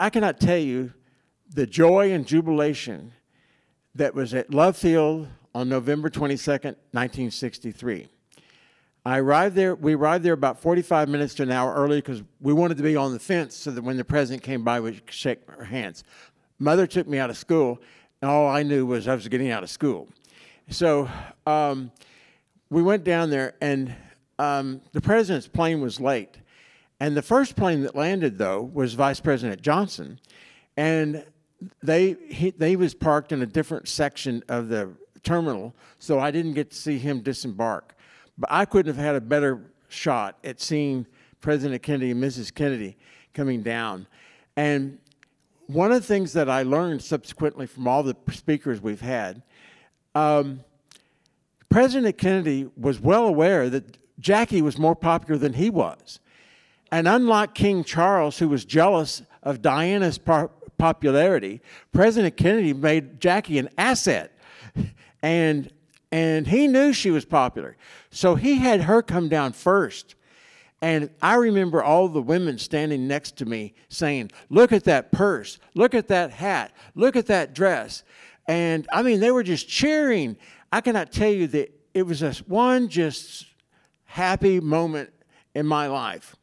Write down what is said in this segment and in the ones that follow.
I cannot tell you the joy and jubilation that was at Love Field on November 22nd, 1963. We arrived there about 45 minutes to an hour early because we wanted to be on the fence so that when the president came by, we could shake our hands. Mother took me out of school, and all I knew was I was getting out of school. So we went down there, and the president's plane was late. And the first plane that landed, though, was Vice President Johnson. And he was parked in a different section of the terminal, so I didn't get to see him disembark. But I couldn't have had a better shot at seeing President Kennedy and Mrs. Kennedy coming down. And one of the things that I learned subsequently from all the speakers we've had, President Kennedy was well aware that Jackie was more popular than he was. And unlike King Charles, who was jealous of Diana's popularity, President Kennedy made Jackie an asset. And he knew she was popular. So he had her come down first. And I remember all the women standing next to me saying, look at that purse, look at that hat, look at that dress. And I mean, they were just cheering. I cannot tell you that it was one just happy moment in my life.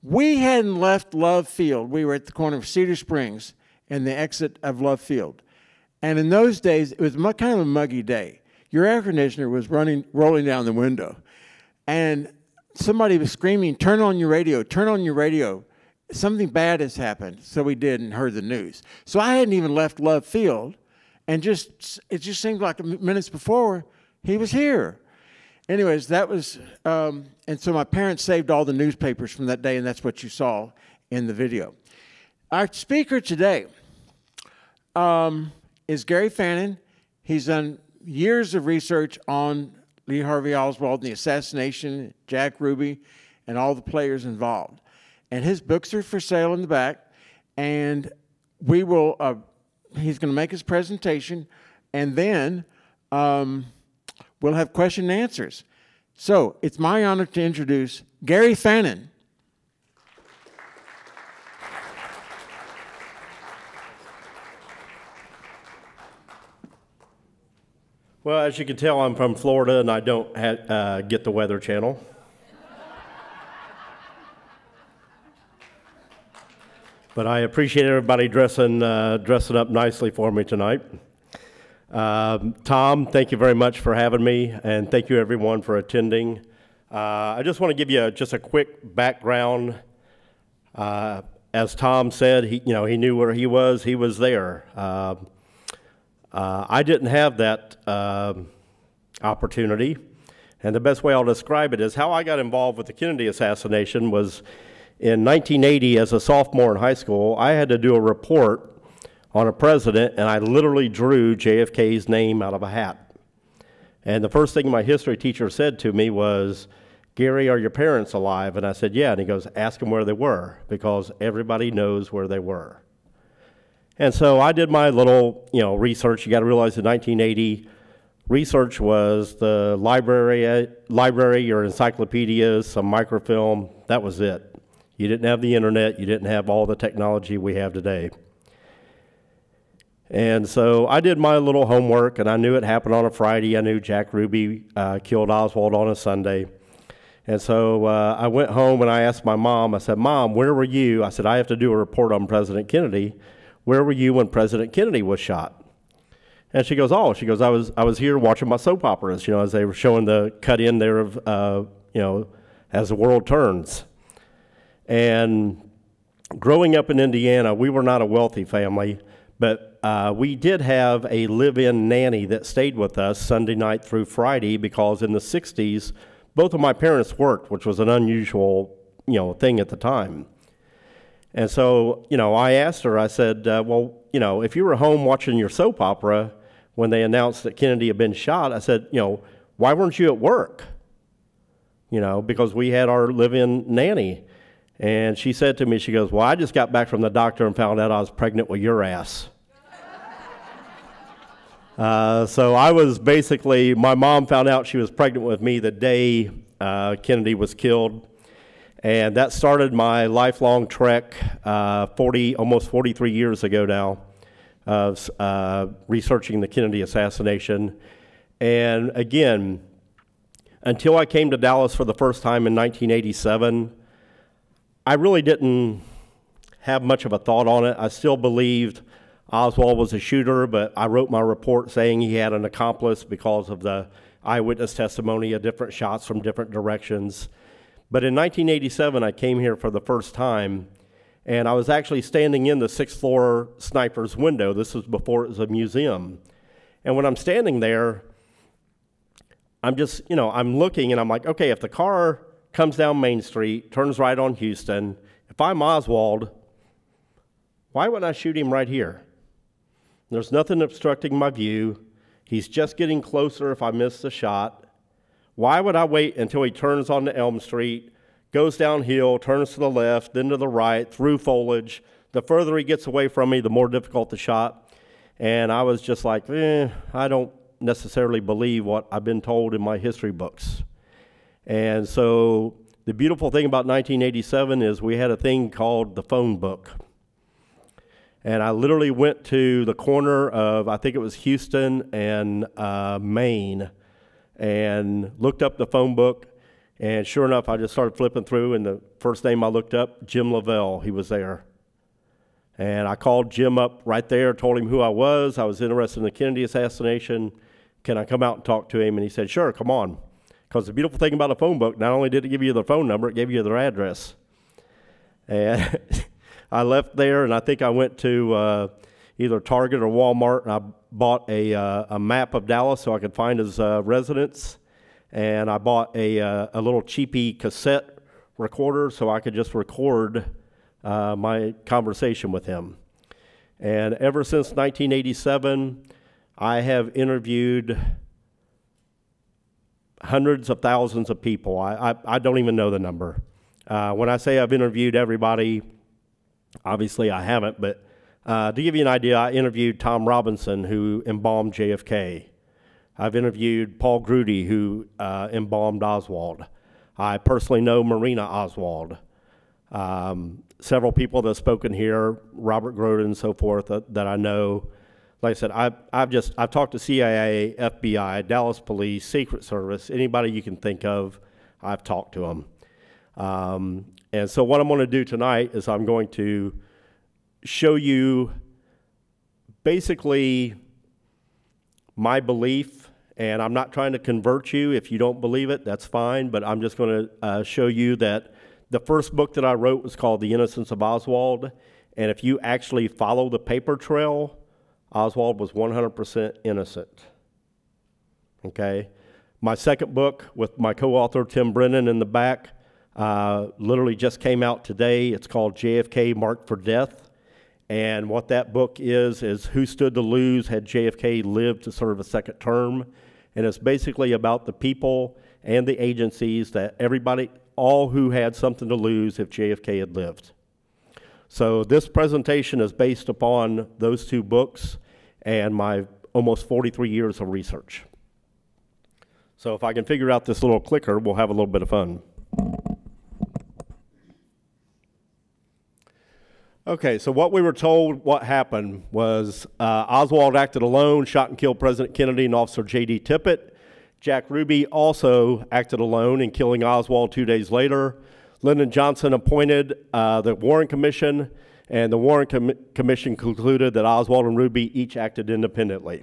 We hadn't left Love Field. We were at the corner of Cedar Springs and the exit of Love Field. And in those days, it was kind of a muggy day. Your air conditioner was rolling down the window. And somebody was screaming, turn on your radio, turn on your radio. Something bad has happened. So we did and heard the news. So I hadn't even left Love Field. And it just seemed like minutes before he was here. Anyways, that was, and so my parents saved all the newspapers from that day, and that's what you saw in the video. Our speaker today is Gary Fannin. He's done years of research on Lee Harvey Oswald and the assassination, Jack Ruby, and all the players involved. And his books are for sale in the back, and we will, he's going to make his presentation, and then we'll have question and answers. So it's my honor to introduce Gary Fannin. Well, as you can tell, I'm from Florida, and I don't get the Weather Channel. But I appreciate everybody dressing up nicely for me tonight. Tom, thank you very much for having me, and thank you everyone for attending. I just want to give you just a quick background. As Tom said, he knew where he was there. I didn't have that opportunity, and the best way I'll describe it is how I got involved with the Kennedy assassination was in 1980 as a sophomore in high school. I had to do a report on a president, and I literally drew JFK's name out of a hat. And the first thing my history teacher said to me was, Gary, are your parents alive? And I said, yeah. And he goes, ask them where they were, because everybody knows where they were. And so I did my little, research. You got to realize in 1980, research was the library, your encyclopedias, some microfilm. That was it. You didn't have the internet. You didn't have all the technology we have today. And so I did my little homework, and I knew it happened on a Friday. I knew Jack Ruby killed Oswald on a Sunday. And so I went home and I asked my mom, I said, Mom, where were you? I said, I have to do a report on President Kennedy. Where were you when President Kennedy was shot? And she goes, I was here watching my soap operas, as they were showing the cut in there of, as the world turns. And growing up in Indiana, we were not a wealthy family, but we did have a live-in nanny that stayed with us Sunday night through Friday, because in the 60s, both of my parents worked, which was an unusual, thing at the time. And so, I asked her, I said, if you were home watching your soap opera when they announced that Kennedy had been shot, I said, why weren't you at work? Because we had our live-in nanny. And she said to me, she goes, well, I just got back from the doctor and found out I was pregnant with your ass. So I was my mom found out she was pregnant with me the day Kennedy was killed. And that started my lifelong trek, almost 43 years ago now, of researching the Kennedy assassination. And again, until I came to Dallas for the first time in 1987, I really didn't have much of a thought on it. I still believed Oswald was a shooter, but I wrote my report saying he had an accomplice because of the eyewitness testimony of different shots from different directions. But in 1987, I came here for the first time, and I was actually standing in the 6th floor sniper's window. This was before it was a museum. And when I'm standing there, I'm just, I'm looking, and I'm like, okay, if the car comes down Main Street, turns right on Houston, if I'm Oswald, why wouldn't I shoot him right here? There's nothing obstructing my view. He's just getting closer if I miss the shot. Why would I wait until he turns onto Elm Street, goes downhill, turns to the left, then to the right, through foliage? The further he gets away from me, the more difficult the shot. And I was just like, I don't necessarily believe what I've been told in my history books. And so the beautiful thing about 1987 is we had a thing called the phone book. And I literally went to the corner of, I think it was Houston and Maine, and looked up the phone book. And sure enough, I just started flipping through, and the first name I looked up, Jim Lavelle, he was there. And I called Jim up right there, told him who I was interested in the Kennedy assassination. Can I come out and talk to him? And he said, sure, come on. Because the beautiful thing about a phone book, not only did it give you their phone number, it gave you their address. And I left there, and I think I went to either Target or Walmart, and I bought a map of Dallas so I could find his residence. And I bought a little cheapy cassette recorder so I could just record my conversation with him. And ever since 1987, I have interviewed hundreds of thousands of people. I don't even know the number. When I say I've interviewed everybody, obviously I haven't, but to give you an idea, I interviewed Tom Robinson, who embalmed JFK. I've interviewed Paul Grudy, who embalmed Oswald. I personally know Marina Oswald. Several people that have spoken here, Robert Groden and so forth, that I know. Like I said, I've talked to CIA, FBI, Dallas Police, Secret Service, anybody you can think of, I've talked to them. And so what I'm going to do tonight is I'm going to show you basically my belief, and I'm not trying to convert you. If you don't believe it, that's fine, but I'm just going to show you that the first book that I wrote was called The Innocence of Oswald, and if you actually follow the paper trail, Oswald was 100% innocent. Okay? My second book with my co-author Tim Brennan in the back literally just came out today. It's called JFK Marked for Death. And what that book is who stood to lose had JFK lived to serve a second term. And it's basically about the people and the agencies that everybody, all who had something to lose if JFK had lived. So this presentation is based upon those two books and my almost 43 years of research. So if I can figure out this little clicker, we'll have a little bit of fun. Okay, so what we were told what happened was Oswald acted alone, shot and killed President Kennedy and Officer J.D. Tippit. Jack Ruby also acted alone in killing Oswald 2 days later. Lyndon Johnson appointed the Warren Commission, and the Warren Commission concluded that Oswald and Ruby each acted independently.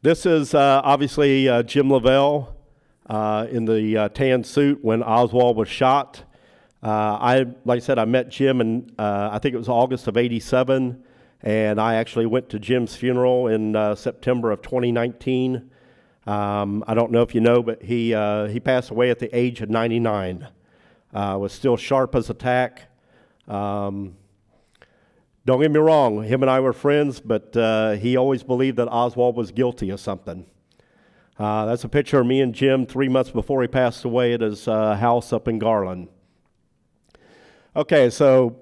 This is obviously Jim Lavelle in the tan suit when Oswald was shot. Like I said, I met Jim in, I think it was August of '87, and I actually went to Jim's funeral in September of 2019. I don't know if you know, but he passed away at the age of 99. Was still sharp as a tack. Don't get me wrong, him and I were friends, but he always believed that Oswald was guilty of something. That's a picture of me and Jim 3 months before he passed away at his house up in Garland. Okay, so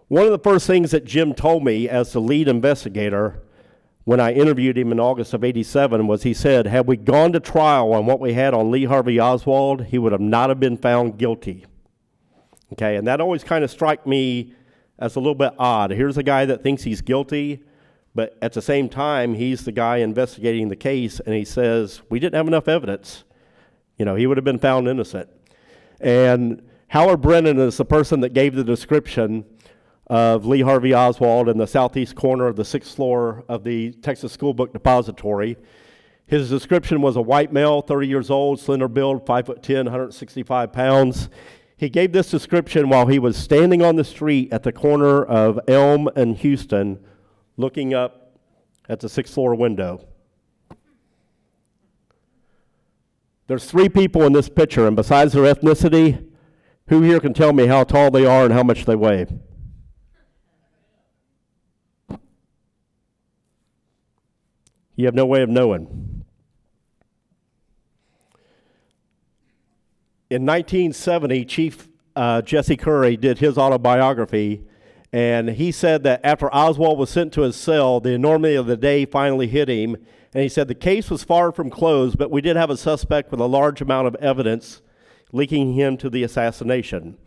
one of the first things that Jim told me as the lead investigator when I interviewed him in August of '87 was he said, had we gone to trial on what we had on Lee Harvey Oswald, he would have not have been found guilty. Okay, and that always kind of struck me as a little bit odd. Here's a guy that thinks he's guilty, but at the same time, he's the guy investigating the case, and he says, we didn't have enough evidence. You know, he would have been found innocent. And Howard Brennan is the person that gave the description of Lee Harvey Oswald in the southeast corner of the 6th floor of the Texas School Book Depository. His description was a white male, 30 years old, slender build, 5'10", 165 pounds. He gave this description while he was standing on the street at the corner of Elm and Houston, looking up at the 6th floor window. There's 3 people in this picture, and besides their ethnicity, who here can tell me how tall they are and how much they weigh? You have no way of knowing. In 1970, Chief Jesse Curry did his autobiography, and he said that after Oswald was sent to his cell, the enormity of the day finally hit him, and he said the case was far from closed, but we did have a suspect with a large amount of evidence linking him to the assassination.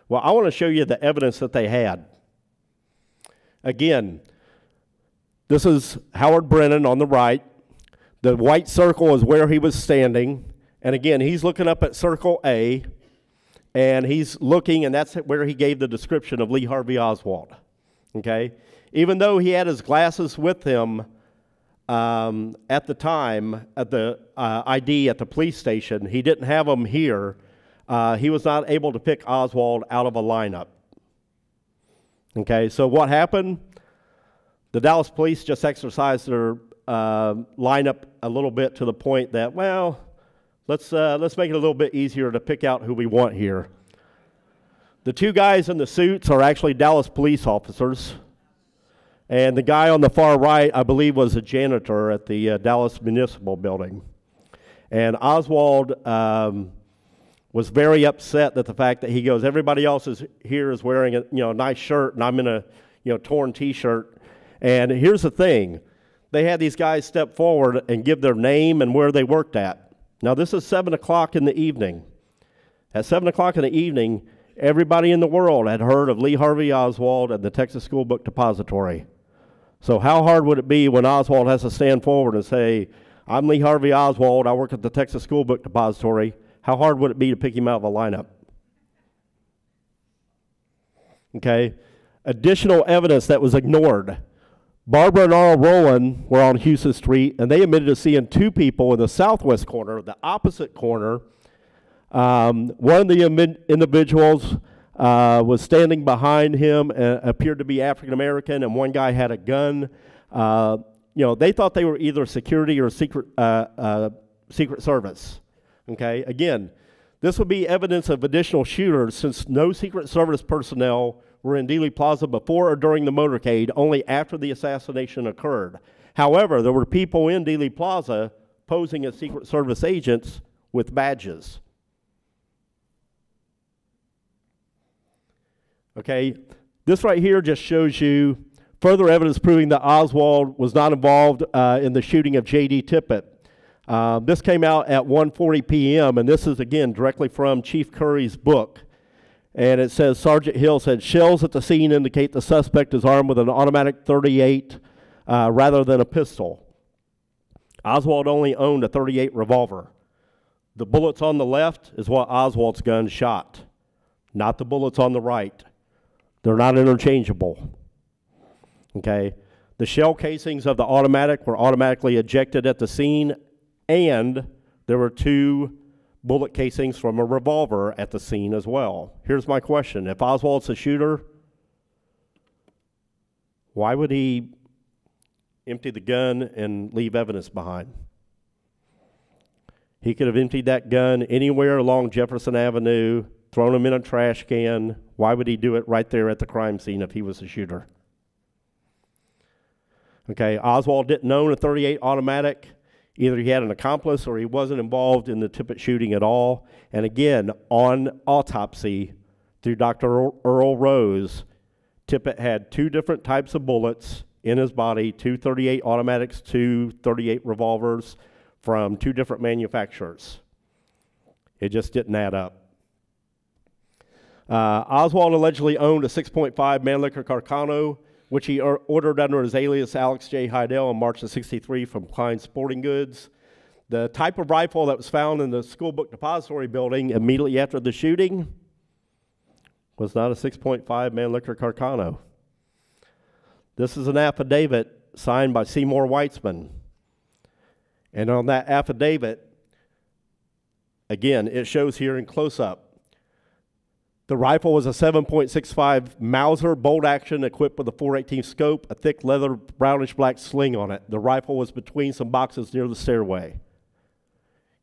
Well, I want to show you the evidence that they had. Again, this is Howard Brennan on the right. The white circle is where he was standing. And again, he's looking up at circle A, and he's looking, and that's where he gave the description of Lee Harvey Oswald. Okay? Even though he had his glasses with him at the time, at the ID at the police station, he didn't have them here. He was not able to pick Oswald out of a lineup. Okay, so what happened? The Dallas police just exercised their lineup a little bit to the point that, well, let's make it a little bit easier to pick out who we want here. The 2 guys in the suits are actually Dallas police officers, and the guy on the far right, I believe, was a janitor at the Dallas Municipal Building. And Oswald was very upset that the fact that he goes, everybody else here is wearing a nice shirt, and I'm in a torn T-shirt. And here's the thing. They had these guys step forward and give their name and where they worked at. Now, this is 7 o'clock in the evening. At 7 o'clock in the evening, everybody in the world had heard of Lee Harvey Oswald and the Texas School Book Depository. So how hard would it be when Oswald has to stand forward and say, I'm Lee Harvey Oswald, I work at the Texas School Book Depository. How hard would it be to pick him out of a lineup? Okay. Additional evidence that was ignored. Barbara and Earl Rowland were on Houston Street, and they admitted to seeing 2 people in the southwest corner, the opposite corner. One of the individuals was standing behind him and appeared to be African American, and one guy had a gun. They thought they were either security or Secret Service. Okay, again, this would be evidence of additional shooters since no Secret Service personnel were in Dealey Plaza before or during the motorcade, only after the assassination occurred. However, there were people in Dealey Plaza posing as Secret Service agents with badges. Okay, this right here just shows you further evidence proving that Oswald was not involved in the shooting of J.D. Tippit. This came out at 1:40 p.m., and this is, again, directly from Chief Curry's book. And it says, Sergeant Hill said, shells at the scene indicate the suspect is armed with an automatic .38 rather than a pistol. Oswald only owned a .38 revolver. The bullets on the left is what Oswald's gun shot, not the bullets on the right. They're not interchangeable. Okay? The shell casings of the automatic were automatically ejected at the scene, and there were 2 bullet casings from a revolver at the scene as well. Here's my question. If Oswald's a shooter, why would he empty the gun and leave evidence behind? He could have emptied that gun anywhere along Jefferson Avenue, thrown them in a trash can. Why would he do it right there at the crime scene if he was a shooter? Okay, Oswald didn't own a .38 automatic. Either he had an accomplice or he wasn't involved in the Tippit shooting at all. And again, on autopsy, through Dr. Earl Rose, Tippit had 2 different types of bullets in his body, 2 .38 automatics, 2 .38 revolvers from 2 different manufacturers. It just didn't add up. Oswald allegedly owned a 6.5 Mannlicher Carcano, which he ordered under his alias Alex J. Heidel in March of '63 from Klein Sporting Goods. The type of rifle that was found in the school book depository building immediately after the shooting was not a 6.5 Mannlicher Carcano. This is an affidavit signed by Seymour Weitzman. And on that affidavit, again, it shows here in close-up, the rifle was a 7.65 Mauser bolt action equipped with a .418 scope, a thick leather brownish black sling on it. The rifle was between some boxes near the stairway.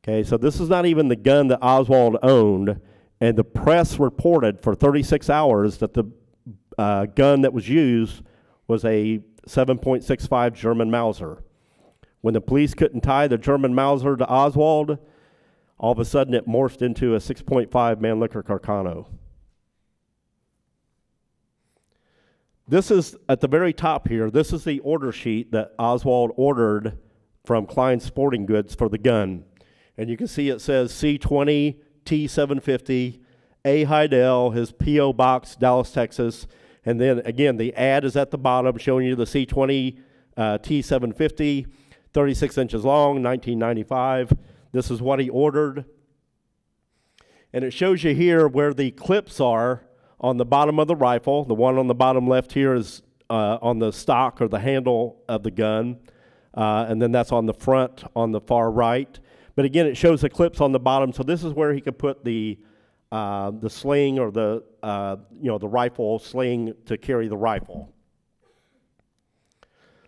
Okay, so this is not even the gun that Oswald owned, and the press reported for 36 hours that the gun that was used was a 7.65 German Mauser. When the police couldn't tie the German Mauser to Oswald, all of a sudden it morphed into a 6.5 Mannlicher Carcano. This is, at the very top here, this is the order sheet that Oswald ordered from Klein Sporting Goods for the gun. And you can see it says C20 T750, A. Heidel, his P.O. Box, Dallas, Texas. And then, again, the ad is at the bottom showing you the C20 T750, 36 inches long, 1995. This is what he ordered. And it shows you here where the clips are on the bottom of the rifle. The one on the bottom left here is on the stock or the handle of the gun. And then that's on the front on the far right. But again, it shows the clips on the bottom. So this is where he could put the sling or the the rifle sling to carry the rifle.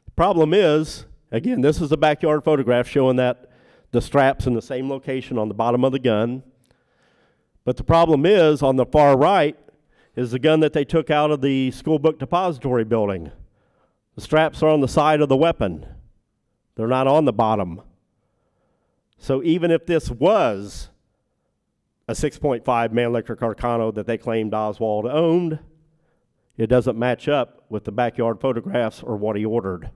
The problem is, again, this is a backyard photograph showing that the strap's in the same location on the bottom of the gun. But the problem is, on the far right, is the gun that they took out of the school book depository building. The straps are on the side of the weapon. They're not on the bottom. So even if this was a 6.5 Mannlicher Carcano that they claimed Oswald owned, it doesn't match up with the backyard photographs or what he ordered.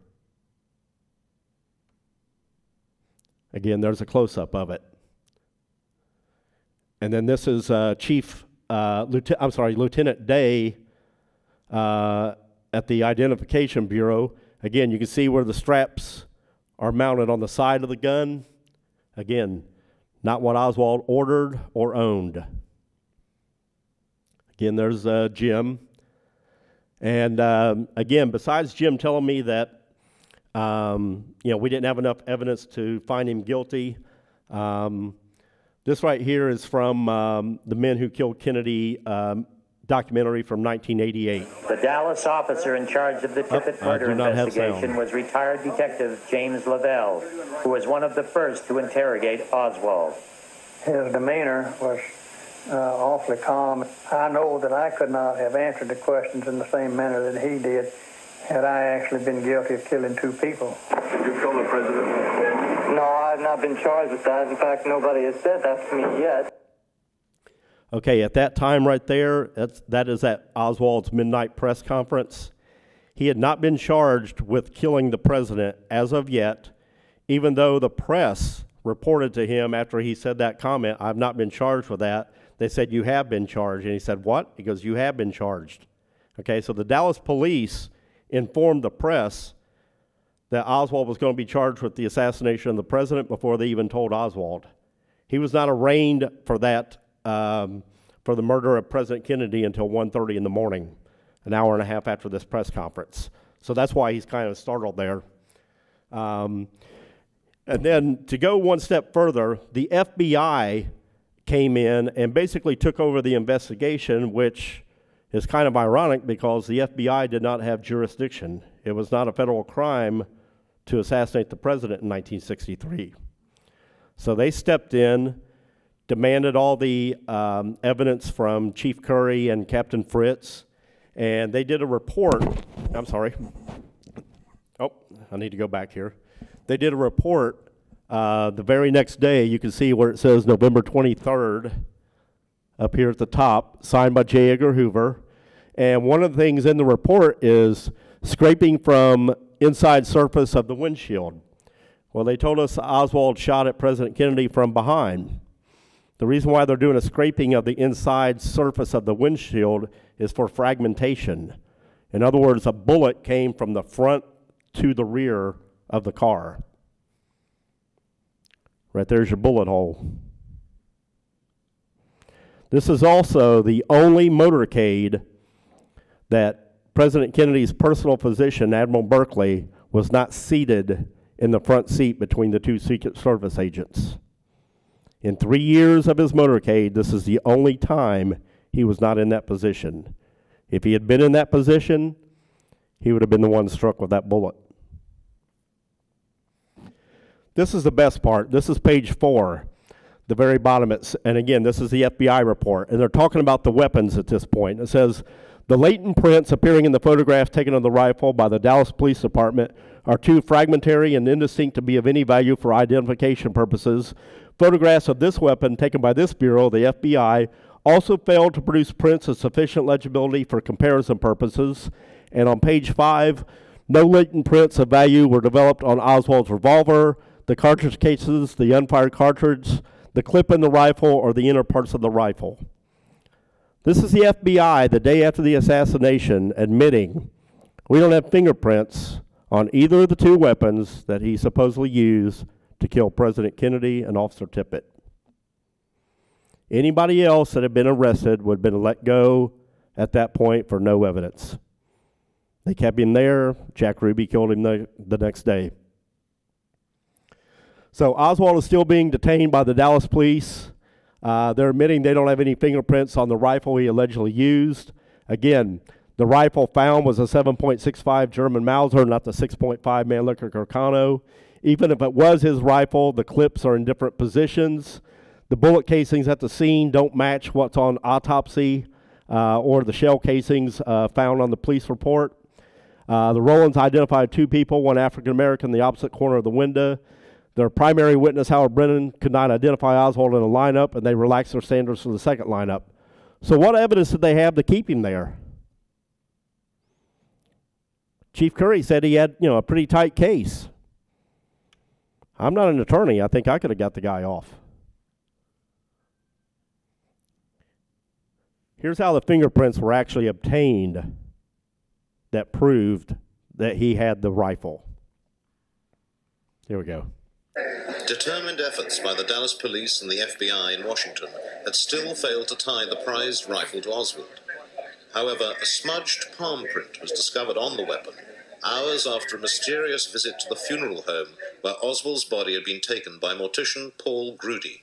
Again, there's a close-up of it. And then this is Lieutenant Day at the Identification Bureau. Again, you can see where the straps are mounted on the side of the gun. Again, not what Oswald ordered or owned. Again, there's Jim. And again, besides Jim telling me that we didn't have enough evidence to find him guilty, this right here is from the Men Who Killed Kennedy documentary from 1988. The Dallas officer in charge of the Tippit murder investigation was retired Detective James Lavelle, who was one of the first to interrogate Oswald. His demeanor was awfully calm. I know that I could not have answered the questions in the same manner that he did had I actually been guilty of killing two people. Did you kill the president? No, I've not been charged with that. In fact, nobody has said that to me yet. Okay, at that time right there, that is at Oswald's midnight press conference. He had not been charged with killing the president as of yet, even though the press reported to him after he said that comment, "I've not been charged with that." They said, "You have been charged." And he said, "What?" He goes, "You have been charged." Okay, so the Dallas police informed the press that Oswald was going to be charged with the assassination of the president before they even told Oswald. He was not arraigned for that, for the murder of President Kennedy until 1:30 in the morning, an hour and a half after this press conference. So that's why he's kind of startled there. And then to go one step further, the FBI came in and basically took over the investigation, which is kind of ironic because the FBI did not have jurisdiction. It was not a federal crime to assassinate the president in 1963. So they stepped in, demanded all the evidence from Chief Curry and Captain Fritz, and they did a report. I'm sorry. Oh, I need to go back here. They did a report the very next day. You can see where it says November 23rd up here at the top, signed by J. Edgar Hoover. And one of the things in the report is scraping from inside surface of the windshield. Well, they told us Oswald shot at President Kennedy from behind. The reason why they're doing a scraping of the inside surface of the windshield is for fragmentation. In other words, a bullet came from the front to the rear of the car. Right there's your bullet hole. This is also the only motorcade that President Kennedy's personal physician, Admiral Berkeley, was not seated in the front seat between the two Secret Service agents. In 3 years of his motorcade, this is the only time he was not in that position. If he had been in that position, he would have been the one struck with that bullet. This is the best part. This is page 4, the very bottom. And again, this is the FBI report. And they're talking about the weapons at this point. It says, the latent prints appearing in the photograph taken of the rifle by the Dallas Police Department are too fragmentary and indistinct to be of any value for identification purposes. Photographs of this weapon taken by this bureau, the FBI, also failed to produce prints of sufficient legibility for comparison purposes. And on page 5, no latent prints of value were developed on Oswald's revolver, the cartridge cases, the unfired cartridge, the clip in the rifle, or the inner parts of the rifle. This is the FBI the day after the assassination admitting we don't have fingerprints on either of the two weapons that he supposedly used to kill President Kennedy and Officer Tippit. Anybody else that had been arrested would have been let go at that point for no evidence. They kept him there. Jack Ruby killed him the next day. So Oswald is still being detained by the Dallas police. They're admitting they don't have any fingerprints on the rifle he allegedly used. Again, the rifle found was a 7.65 German Mauser, not the 6.5 Mannlicher Carcano. Even if it was his rifle, the clips are in different positions. The bullet casings at the scene don't match what's on autopsy or the shell casings found on the police report. The Rowlands identified two people, one African-American in the opposite corner of the window. Their primary witness, Howard Brennan, could not identify Oswald in a lineup, and they relaxed their standards for the second lineup. So what evidence did they have to keep him there? Chief Curry said he had, a pretty tight case. I'm not an attorney. I think I could have got the guy off. Here's how the fingerprints were actually obtained that proved that he had the rifle. Here we go. Determined efforts by the Dallas police and the FBI in Washington had still failed to tie the prized rifle to Oswald. However, a smudged palm print was discovered on the weapon hours after a mysterious visit to the funeral home where Oswald's body had been taken by mortician Paul Grudy.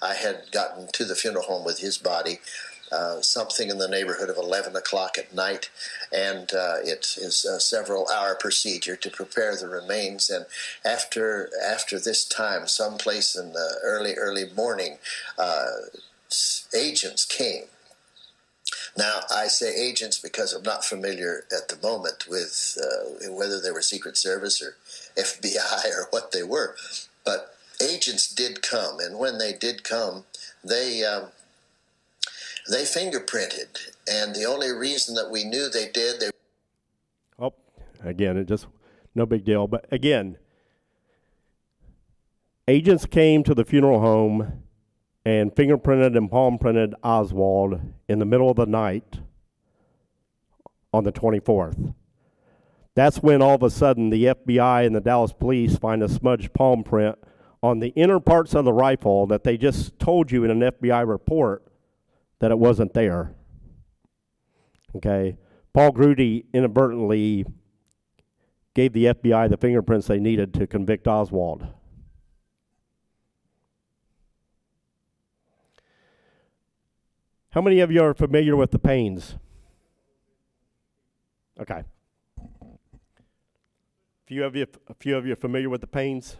I had gotten to the funeral home with his body something in the neighborhood of 11 o'clock at night, and it is a several-hour procedure to prepare the remains. And after this time, someplace in the early morning, agents came. Now, I say agents because I'm not familiar at the moment with whether they were Secret Service or FBI or what they were, but agents did come, and when they did come, they fingerprinted, and the only reason that we knew they did, again, it just, no big deal. But again, agents came to the funeral home and fingerprinted and palm printed Oswald in the middle of the night on the 24th. That's when all of a sudden the FBI and the Dallas police find a smudged palm print on the inner parts of the rifle that they just told you in an FBI report that it wasn't there. Okay? Paul Grudy inadvertently gave the FBI the fingerprints they needed to convict Oswald. How many of you are familiar with the Paynes? Okay. A few of you are familiar with the Paynes?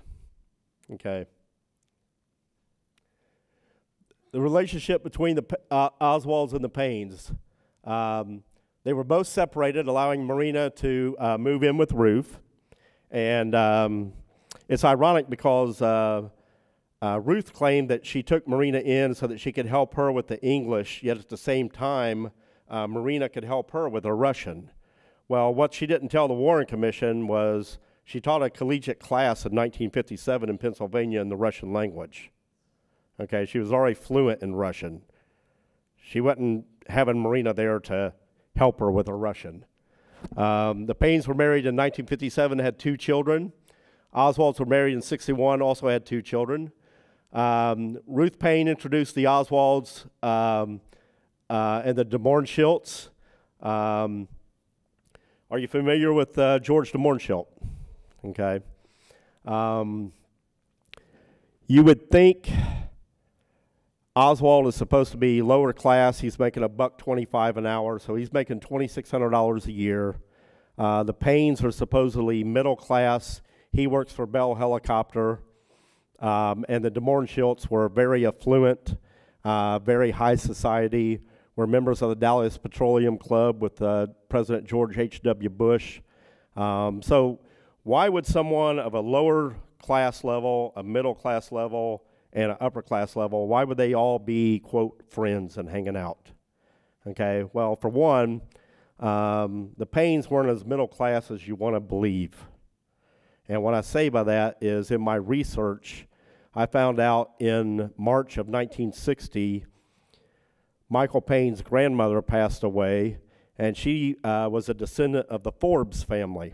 Okay. The relationship between the Oswalds and the Paynes. They were both separated, allowing Marina to move in with Ruth. And it's ironic because Ruth claimed that she took Marina in so that she could help her with the English, yet at the same time, Marina could help her with her Russian. Well, what she didn't tell the Warren Commission was she taught a collegiate class in 1957 in Pennsylvania in the Russian language. Okay, she was already fluent in Russian. She wasn't having Marina there to help her with her Russian. The Paynes were married in 1957, had 2 children. Oswalds were married in 61, also had 2 children. Ruth Payne introduced the Oswalds and the de Mohrenschildts. Are you familiar with George de Mohrenschildt? Okay. You would think Oswald is supposed to be lower class. He's making $1.25 an hour, so he's making $2,600 a year. The Paynes are supposedly middle class. He works for Bell Helicopter. And the de Mohrenschildts were very affluent, very high society, were members of the Dallas Petroleum Club with President George H.W. Bush. So why would someone of a lower class level, a middle class level, and an upper class level, why would they all be, quote, friends and hanging out? Okay, well, for one, the Paynes weren't as middle class as you want to believe. And what I say by that is in my research, I found out in March of 1960, Michael Payne's grandmother passed away, and she was a descendant of the Forbes family.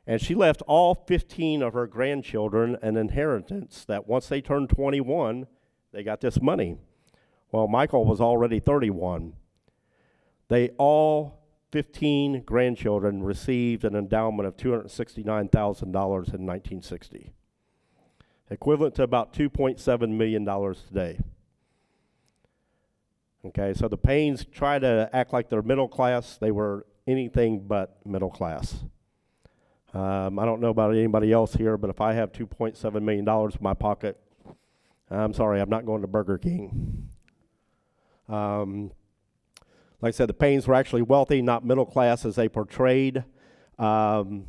And she left all 15 of her grandchildren an inheritance that once they turned 21, they got this money. Well, Michael was already 31. They all 15 grandchildren received an endowment of $269,000 in 1960, equivalent to about $2.7 million today. Okay, so the Paynes try to act like they're middle class. They were anything but middle class. I don't know about anybody else here, but if I have $2.7 million in my pocket, I'm sorry, I'm not going to Burger King. Like I said, the Paynes were actually wealthy, not middle class as they portrayed. And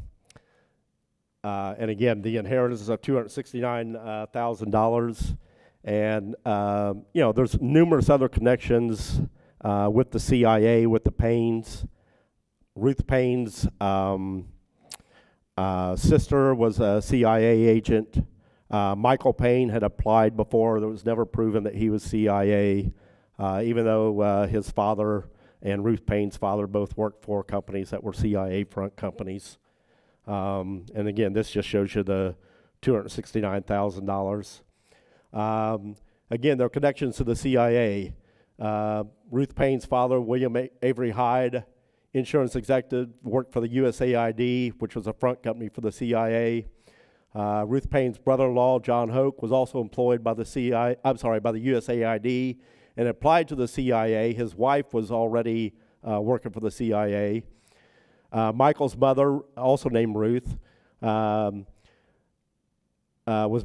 again, the inheritance is of $269,000. And, you know, there's numerous other connections with the CIA, with the Paynes. Ruth Payne's sister was a CIA agent. Michael Payne had applied before. It was never proven that he was CIA, even though his father and Ruth Payne's father both worked for companies that were CIA front companies. And again, this just shows you the $269,000. Again, their connections to the CIA. Ruth Payne's father, William Avery Hyde, insurance executive, worked for the USAID, which was a front company for the CIA. Ruth Payne's brother-in-law, John Hoke, was also employed by the USAID and applied to the CIA. His wife was already working for the CIA. Michael's mother, also named Ruth, was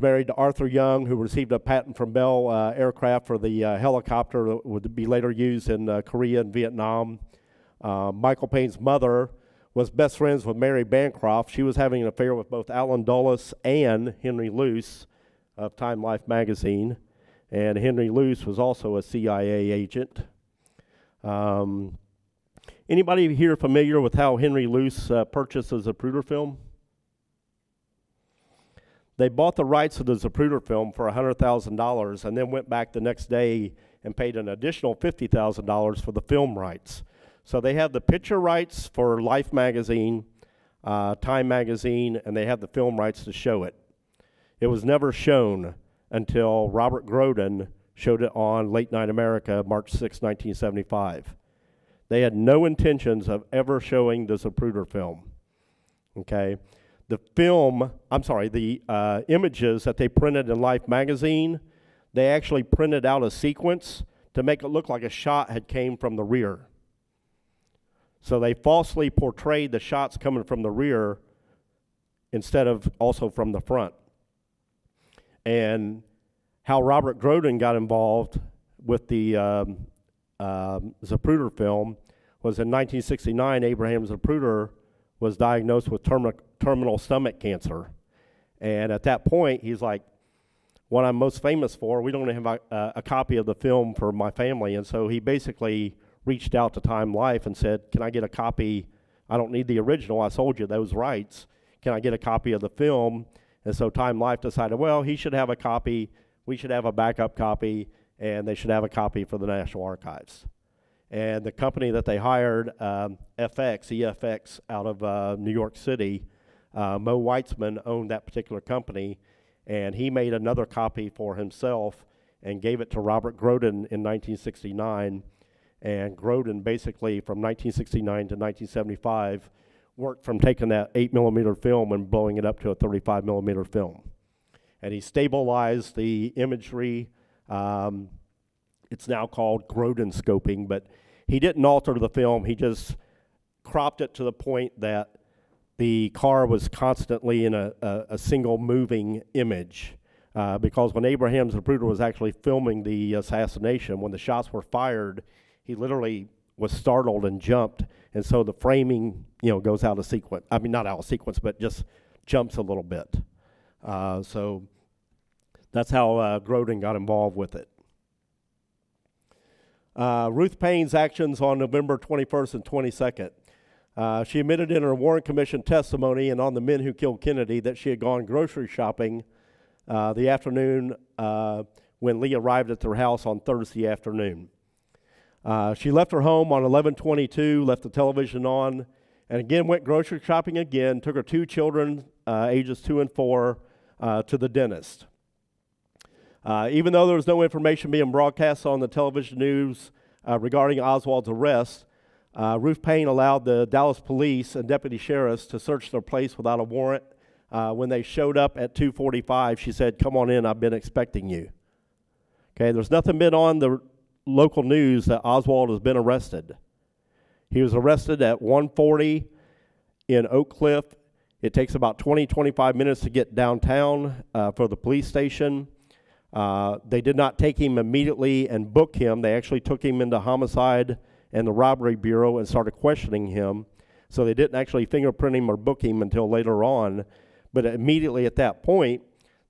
married to Arthur Young, who received a patent from Bell Aircraft for the helicopter that would be later used in Korea and Vietnam. Michael Payne's mother was best friends with Mary Bancroft. She was having an affair with both Allen Dulles and Henry Luce of Time Life magazine. And Henry Luce was also a CIA agent. Anybody here familiar with how Henry Luce purchased the Zapruder film? They bought the rights to the Zapruder film for $100,000 and then went back the next day and paid an additional $50,000 for the film rights. So they have the picture rights for Life magazine, Time magazine, and they have the film rights to show it. It was never shown until Robert Groden showed it on Late Night America, March 6, 1975. They had no intentions of ever showing the Zapruder film, okay? The images that they printed in Life magazine, they actually printed out a sequence to make it look like a shot had came from the rear. So they falsely portrayed the shots coming from the rear instead of also from the front. And how Robert Groden got involved with the Zapruder film was in 1969, Abraham Zapruder was diagnosed with terminal stomach cancer. And at that point, he's like, what I'm most famous for, we don't have a copy of the film for my family. And so he basically reached out to Time Life and said, can I get a copy? I don't need the original. I sold you those rights. Can I get a copy of the film? And so Time Life decided, well, he should have a copy. we should have a backup copy, and they should have a copy for the National Archives. And the company that they hired, EFX, out of New York City, Mo Weitzman owned that particular company, and he made another copy for himself and gave it to Robert Groden in 1969. And Groden basically, from 1969 to 1975, worked from taking that 8mm film and blowing it up to a 35mm film. And he stabilized the imagery. It's now called Groden scoping, but he didn't alter the film. He just cropped it to the point that the car was constantly in a single moving image. Because when Abraham Zapruder was actually filming the assassination, when the shots were fired, he literally was startled and jumped, and so the framing, goes out of sequence. I mean, not out of sequence, but just jumps a little bit. So that's how Groden got involved with it. Ruth Paine's actions on November 21st and 22nd. She admitted in her Warren Commission testimony and on the men who killed Kennedy that she had gone grocery shopping the afternoon when Lee arrived at their house on Thursday afternoon. She left her home on 11/22, left the television on, and again went grocery shopping again, took her 2 children, ages 2 and 4, to the dentist. Even though there was no information being broadcast on the television news regarding Oswald's arrest, Ruth Paine allowed the Dallas police and deputy sheriffs to search their place without a warrant. When they showed up at 2:45, she said, "Come on in, I've been expecting you." Okay, there's nothing been on the local news that Oswald has been arrested. He was arrested at 1:40 in Oak Cliff. It takes about 20-25 minutes to get downtown for the police station. They did not take him immediately and book him. They actually took him into homicide and the robbery bureau and started questioning him. So they didn't actually fingerprint him or book him until later on. But immediately at that point,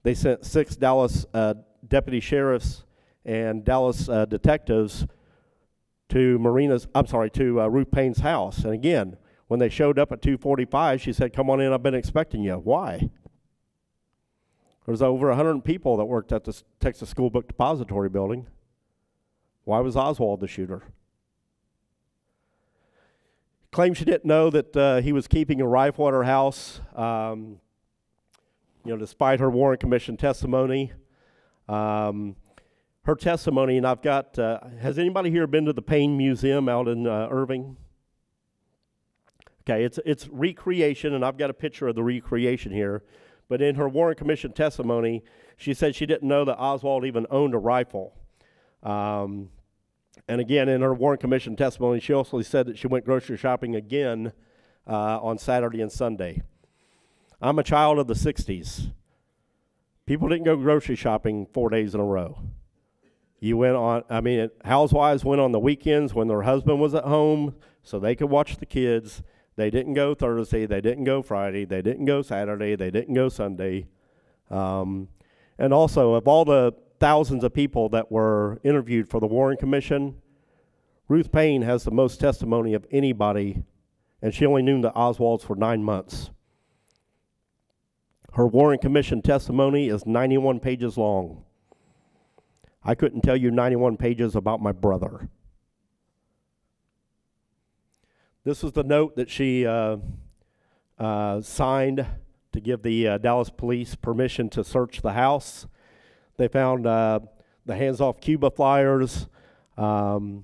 they sent 6 Dallas deputy sheriffs and Dallas detectives to Ruth Paine's house. And again, when they showed up at 2:45, she said, "Come on in, I've been expecting you." Why? There was over 100 people that worked at the Texas School Book Depository building. Why was Oswald the shooter? Claimed she didn't know that he was keeping a rifle at her house, despite her Warren Commission testimony. Her testimony, and I've got, has anybody here been to the Paine Museum out in Irving? Okay, it's recreation, and I've got a picture of the recreation here. But in her Warren Commission testimony, she said she didn't know that Oswald even owned a rifle. And again, in her Warren Commission testimony, she also said that she went grocery shopping again on Saturday and Sunday. I'm a child of the 60s. People didn't go grocery shopping 4 days in a row. You went on, housewives went on the weekends when their husband was at home so they could watch the kids. They didn't go Thursday, they didn't go Friday, they didn't go Saturday, they didn't go Sunday. And also, of all the thousands of people that were interviewed for the Warren Commission, Ruth Paine has the most testimony of anybody, and she only knew the Oswalds for 9 months. Her Warren Commission testimony is 91 pages long. I couldn't tell you 91 pages about my brother. This is the note that she signed to give the Dallas police permission to search the house. They found the hands-off Cuba flyers, some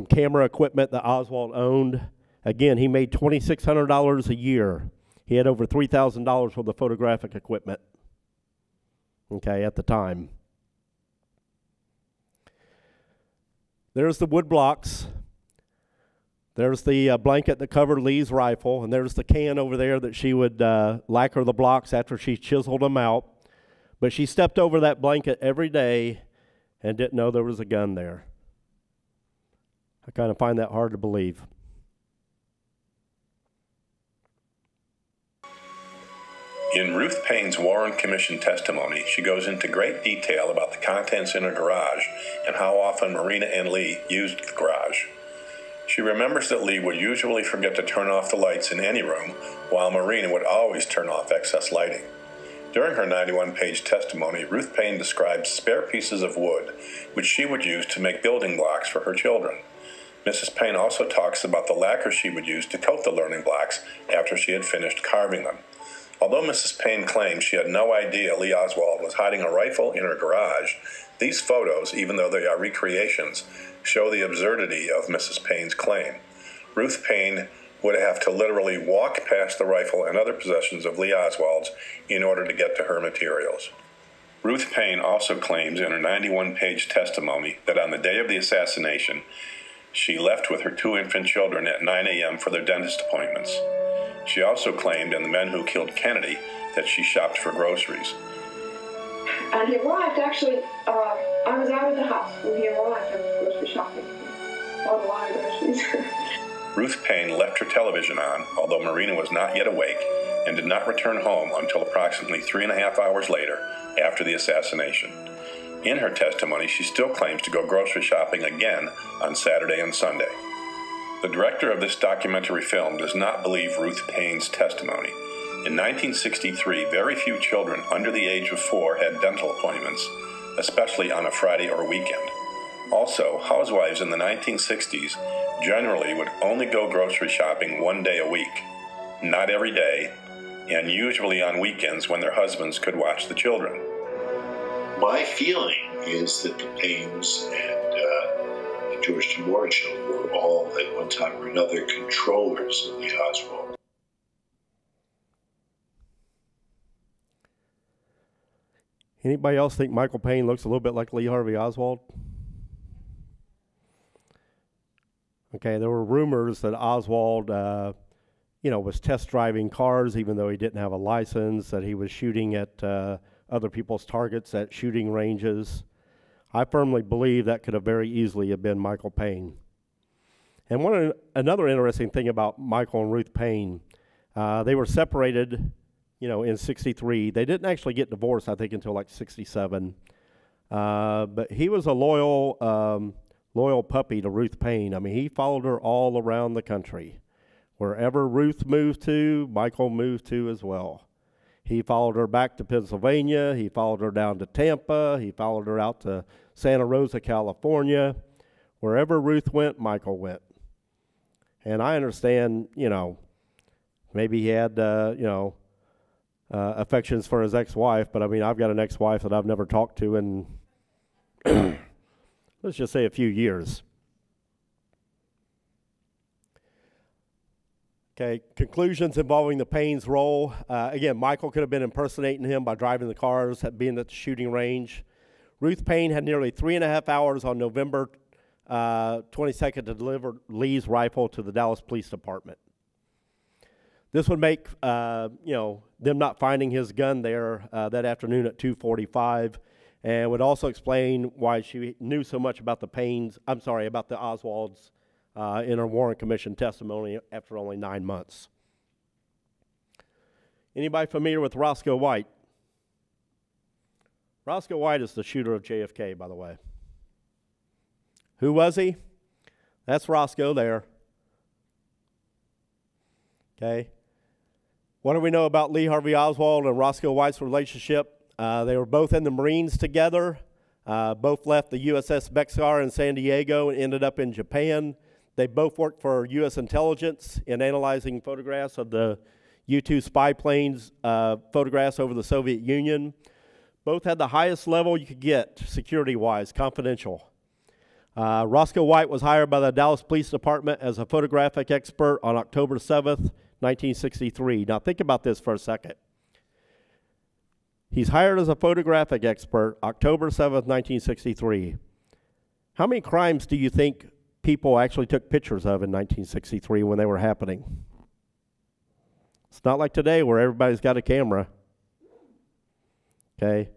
camera equipment that Oswald owned. Again, he made $2,600 a year. He had over $3,000 worth of photographic equipment, okay, at the time. There's the wood blocks. There's the blanket that covered Lee's rifle, and there's the can over there that she would lacquer the blocks after she chiseled them out. But she stepped over that blanket every day and didn't know there was a gun there. I kind of find that hard to believe. In Ruth Paine's Warren Commission testimony, she goes into great detail about the contents in her garage and how often Marina and Lee used the garage. She remembers that Lee would usually forget to turn off the lights in any room, while Marina would always turn off excess lighting. During her 91-page testimony, Ruth Paine describes spare pieces of wood which she would use to make building blocks for her children. Mrs. Paine also talks about the lacquer she would use to coat the learning blocks after she had finished carving them. Although Mrs. Paine claims she had no idea Lee Oswald was hiding a rifle in her garage, these photos, even though they are recreations, show the absurdity of Mrs. Paine's claim. Ruth Paine would have to literally walk past the rifle and other possessions of Lee Oswald's in order to get to her materials. Ruth Paine also claims in her 91-page testimony that on the day of the assassination, she left with her 2 infant children at 9 a.m. for their dentist appointments. She also claimed in The Men Who Killed Kennedy that she shopped for groceries. And he arrived, actually, I was out of the house when he arrived. I was grocery shopping. Bought a lot of groceries. Ruth Paine left her television on, although Marina was not yet awake, and did not return home until approximately 3.5 hours later, after the assassination. In her testimony, she still claims to go grocery shopping again on Saturday and Sunday. The director of this documentary film does not believe Ruth Paine's testimony. In 1963, very few children under the age of 4 had dental appointments, especially on a Friday or weekend. Also, housewives in the 1960s generally would only go grocery shopping 1 day a week, not every day, and usually on weekends when their husbands could watch the children. My feeling is that the Paines and the Georgetown Warren children were all, at one time or another, controllers of Lee Oswald. Anybody else think Michael Paine looks a little bit like Lee Harvey Oswald? Okay, there were rumors that Oswald, was test driving cars even though he didn't have a license, that he was shooting at other people's targets at shooting ranges. I firmly believe that could have very easily have been Michael Paine. And another interesting thing about Michael and Ruth Paine, they were separated, in 63. They didn't actually get divorced, I think, until like 67. But he was a loyal puppy to Ruth Paine. I mean, he followed her all around the country. Wherever Ruth moved to, Michael moved to as well. He followed her back to Pennsylvania. He followed her down to Tampa. He followed her out to Santa Rosa, California. Wherever Ruth went, Michael went. And I understand, maybe he had, affections for his ex-wife, but I mean, I've got an ex-wife that I've never talked to in, let's just say, a few years. Okay, conclusions involving the Paine's role. Again, Michael could have been impersonating him by driving the cars, being at the shooting range. Ruth Paine had nearly 3.5 hours on November 22nd to deliver Lee's rifle to the Dallas Police Department. This would make, them not finding his gun there that afternoon at 2:45, and would also explain why she knew so much about the Oswalds in her Warren Commission testimony after only 9 months. Anybody familiar with Roscoe White? Roscoe White is the shooter of JFK, by the way. Who was he? That's Roscoe there. Okay. What do we know about Lee Harvey Oswald and Roscoe White's relationship? They were both in the Marines together. Both left the USS Bexar in San Diego and ended up in Japan. They both worked for U.S. intelligence in analyzing photographs of the U-2 spy planes, photographs over the Soviet Union. Both had the highest level you could get, security-wise, confidential. Roscoe White was hired by the Dallas Police Department as a photographic expert on October 7th, 1963. Now think about this for a second. He's hired as a photographic expert October 7th, 1963. How many crimes do you think people actually took pictures of in 1963 when they were happening? It's not like today where everybody's got a camera. Okay.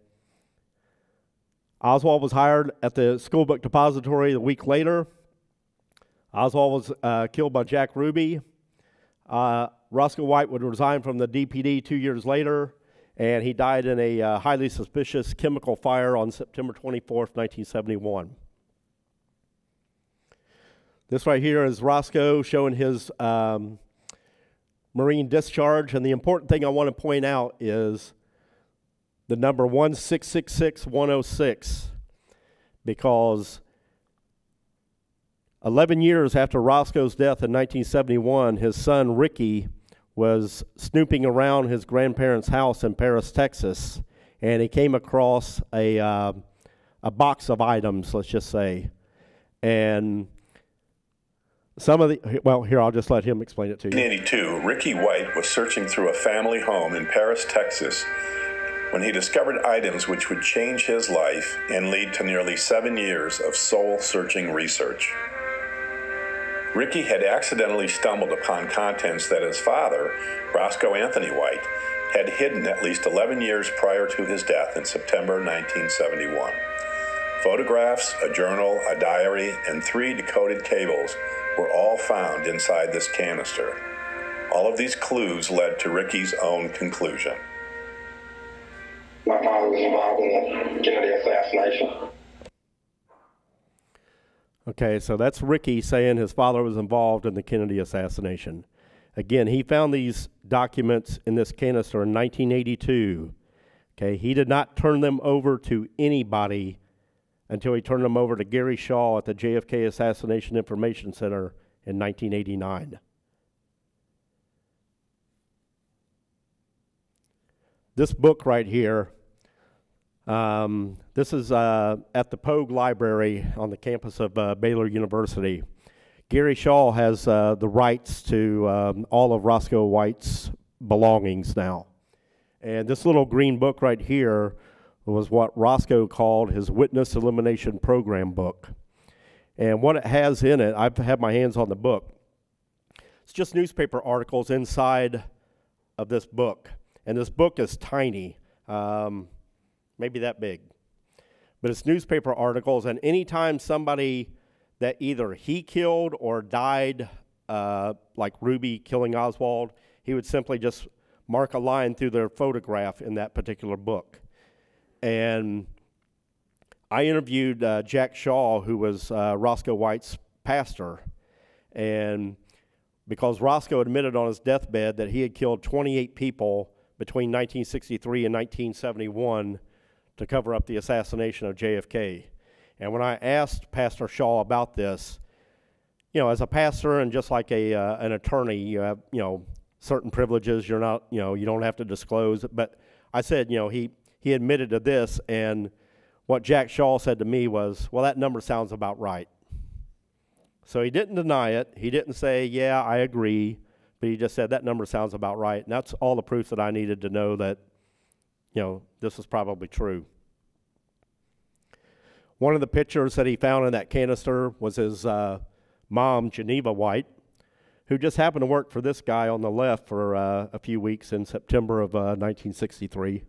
Oswald was hired at the school book depository a week later. Oswald was killed by Jack Ruby. Roscoe White would resign from the DPD 2 years later, and he died in a highly suspicious chemical fire on September 24th, 1971. This right here is Roscoe showing his Marine discharge, and the important thing I want to point out is the number 1666106, because 11 years after Roscoe's death in 1971, his son Ricky was snooping around his grandparents' house in Paris, Texas, and he came across a box of items, let's just say. And some of the, well, here, I'll just let him explain it to you. In 1982, Ricky White was searching through a family home in Paris, Texas, when he discovered items which would change his life and lead to nearly 7 years of soul-searching research. Ricky had accidentally stumbled upon contents that his father, Roscoe Anthony White, had hidden at least 11 years prior to his death in September 1971. Photographs, a journal, a diary, and 3 decoded cables were all found inside this canister. All of these clues led to Ricky's own conclusion. My father was involved in the Kennedy assassination. Okay, so that's Ricky saying his father was involved in the Kennedy assassination. Again, he found these documents in this canister in 1982. Okay, he did not turn them over to anybody until he turned them over to Gary Shaw at the JFK Assassination Information Center in 1989. This book right here, this is at the Pogue Library on the campus of Baylor University. Gary Shaw has the rights to all of Roscoe White's belongings now. And this little green book right here was what Roscoe called his Witness Elimination Program book. And what it has in it, I've had my hands on the book. It's just newspaper articles inside of this book. And this book is tiny, maybe that big. But it's newspaper articles, and anytime somebody that either he killed or died, like Ruby killing Oswald, he would simply just mark a line through their photograph in that particular book. And I interviewed Jack Shaw, who was Roscoe White's pastor, and because Roscoe admitted on his deathbed that he had killed 28 people between 1963 and 1971 to cover up the assassination of JFK. And when I asked Pastor Shaw about this, you know, as a pastor and just like an attorney, you have, you know, certain privileges you're not, you know, you don't have to disclose. But I said, you know, he admitted to this, and what Jack Shaw said to me was, well, that number sounds about right. So he didn't deny it. He didn't say, yeah, I agree. But he just said that number sounds about right. And that's all the proof that I needed to know that, you know, this was probably true. One of the pictures that he found in that canister was his mom, Geneva White, who just happened to work for this guy on the left for a few weeks in September of 1963.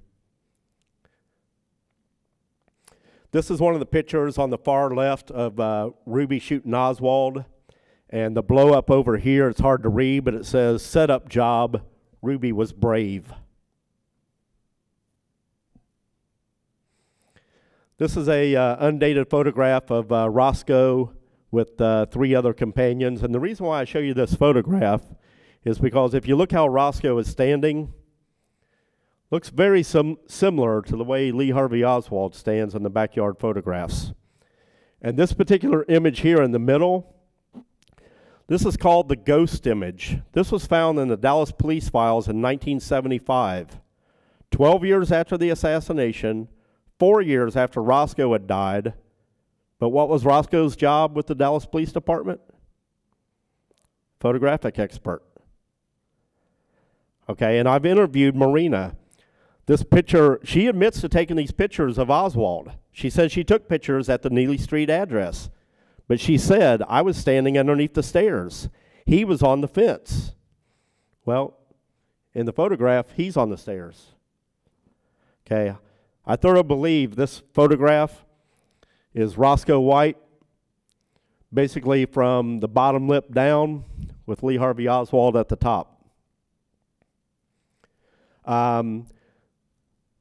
This is one of the pictures on the far left of Ruby shooting Oswald. And the blow up over here, it's hard to read, but it says, "Setup job, Ruby was brave." This is a undated photograph of Roscoe with 3 other companions. And the reason why I show you this photograph is because if you look how Roscoe is standing, looks very similar to the way Lee Harvey Oswald stands in the backyard photographs. And this particular image here in the middle, this is called the ghost image. This was found in the Dallas police files in 1975, 12 years after the assassination, 4 years after Roscoe had died. But what was Roscoe's job with the Dallas Police Department? Photographic expert. Okay, and I've interviewed Marina. This picture, she admits to taking these pictures of Oswald. She said she took pictures at the Neely Street address. But she said, I was standing underneath the stairs. He was on the fence. Well, in the photograph, he's on the stairs. Okay, I thoroughly believe this photograph is Roscoe White, basically from the bottom lip down with Lee Harvey Oswald at the top.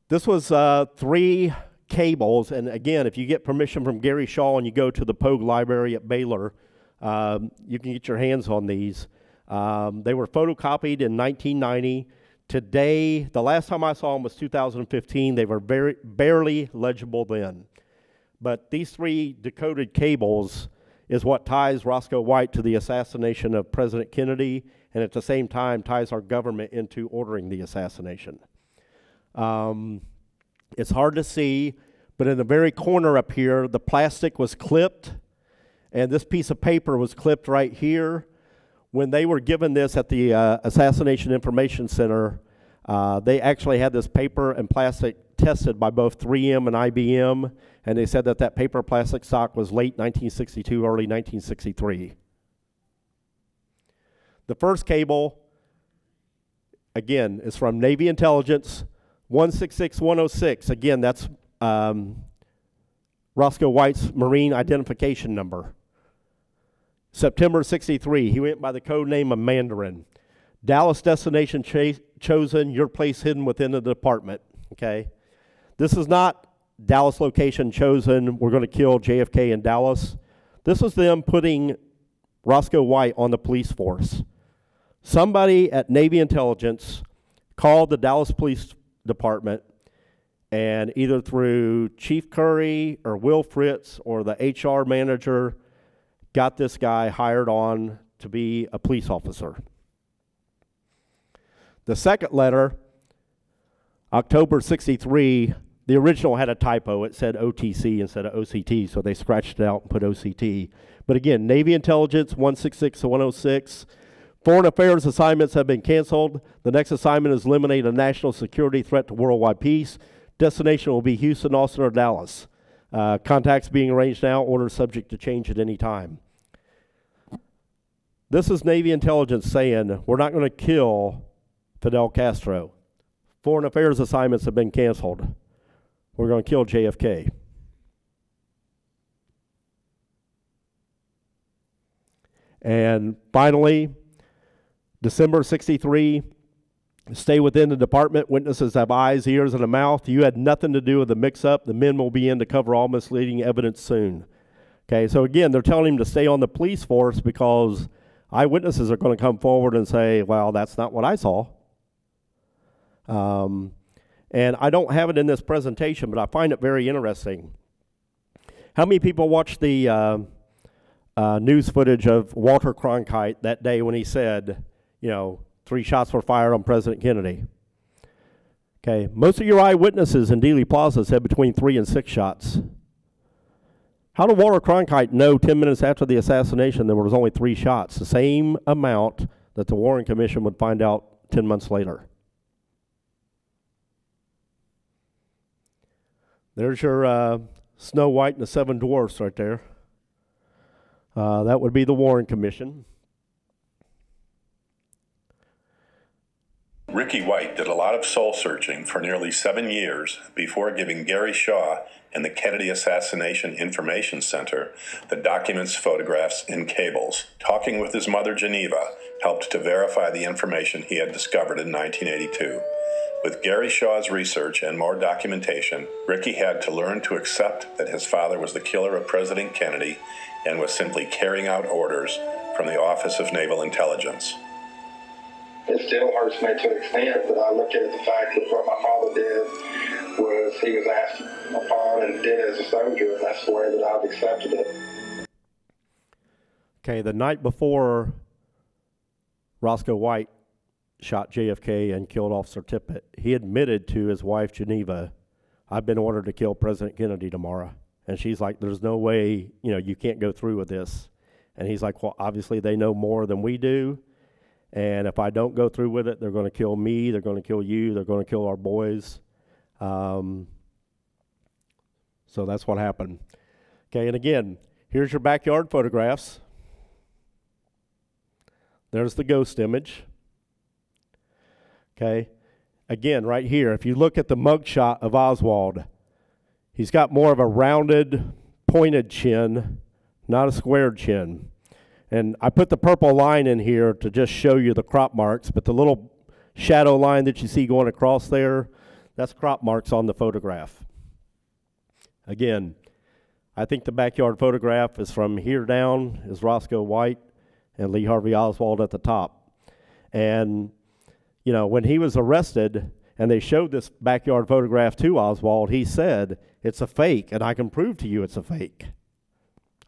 This was 3 cables, and again, if you get permission from Gary Shaw and you go to the Pogue Library at Baylor, you can get your hands on these. They were photocopied in 1990 Today, the last time I saw them was 2015. They were barely legible then. But these 3 decoded cables is what ties Roscoe White to the assassination of President Kennedy, and at the same time ties our government into ordering the assassination. It's hard to see, but in the very corner up here, the plastic was clipped, and this piece of paper was clipped right here. When they were given this at the Assassination Information Center, they actually had this paper and plastic tested by both 3M and IBM, and they said that that paper plastic stock was late 1962, early 1963. The first cable, again, is from Navy Intelligence 166106. Again, that's Roscoe White's Marine identification number. September 63, he went by the code name of Mandarin. Dallas destination chosen, your place hidden within the department, okay? This is not Dallas location chosen, we're going to kill JFK in Dallas. This was them putting Roscoe White on the police force. Somebody at Navy Intelligence called the Dallas Police Department, and either through Chief Curry or Will Fritz or the HR manager got this guy hired on to be a police officer. The second letter, October 63, the original had a typo. It said OTC instead of OCT, so they scratched it out and put OCT. But again, Navy Intelligence 166-106. Foreign affairs assignments have been canceled. The next assignment is eliminate a national security threat to worldwide peace. Destination will be Houston, Austin, or Dallas. Contacts being arranged now, orders subject to change at any time. This is Navy Intelligence saying, we're not going to kill Fidel Castro. Foreign affairs assignments have been canceled. We're going to kill JFK. And finally, December 63, stay within the department. Witnesses have eyes, ears, and a mouth. You had nothing to do with the mix-up. The men will be in to cover all misleading evidence soon. Okay, so again, they're telling him to stay on the police force because eyewitnesses are going to come forward and say, well, that's not what I saw. And I don't have it in this presentation, but I find it very interesting. How many people watched the news footage of Walter Cronkite that day when he said, 3 shots were fired on President Kennedy? Okay, most of your eyewitnesses in Dealey Plaza said between 3 and 6 shots. How did Walter Cronkite know 10 minutes after the assassination there was only 3 shots, the same amount that the Warren Commission would find out 10 months later? There's your Snow White and the 7 Dwarfs right there. That would be the Warren Commission. Ricky White did a lot of soul searching for nearly 7 years before giving Gary Shaw and the Kennedy Assassination Information Center the documents, photographs, and cables. Talking with his mother, Geneva, helped to verify the information he had discovered in 1982. With Gary Shaw's research and more documentation, Ricky had to learn to accept that his father was the killer of President Kennedy and was simply carrying out orders from the Office of Naval Intelligence. It still hurts me to an extent, but I look at the fact that what my father did was he was asked upon and did as a soldier, and that's the way that I've accepted it. Okay, the night before Roscoe White shot JFK and killed Officer Tippit, he admitted to his wife, Geneva, I've been ordered to kill President Kennedy tomorrow. And she's like, there's no way, you can't go through with this. And he's like, well, obviously they know more than we do. And if I don't go through with it, they're going to kill me, they're going to kill you, they're going to kill our boys. So that's what happened. Okay, and again, here's your backyard photographs. There's the ghost image. Okay, again, right here, if you look at the mugshot of Oswald, he's got more of a rounded, pointed chin, not a squared chin. And I put the purple line in here to just show you the crop marks, but the little shadow line that you see going across there, that's crop marks on the photograph. Again, I think the backyard photograph is from here down is Roscoe White and Lee Harvey Oswald at the top. And you know, when he was arrested and they showed this backyard photograph to Oswald, he said, "It's a fake, and I can prove to you it's a fake."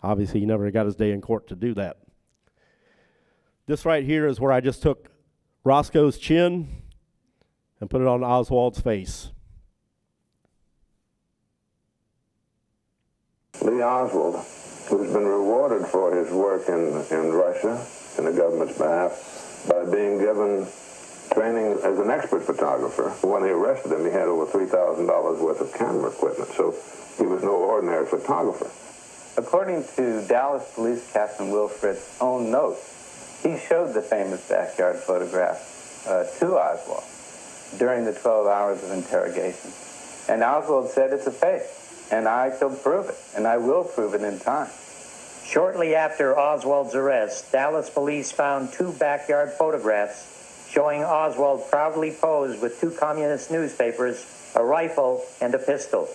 Obviously, he never got his day in court to do that. This right here is where I just took Roscoe's chin and put it on Oswald's face. Lee Oswald, who's been rewarded for his work in Russia, in the government's behalf, by being given training as an expert photographer. When they arrested him, he had over $3,000 worth of camera equipment, so he was no ordinary photographer. According to Dallas Police Captain Wilfred's own notes, he showed the famous backyard photograph to Oswald during the 12 hours of interrogation. And Oswald said, "It's a fake, and I can prove it, and I will prove it in time." Shortly after Oswald's arrest, Dallas police found 2 backyard photographs showing Oswald proudly posed with 2 communist newspapers, a rifle, and a pistol.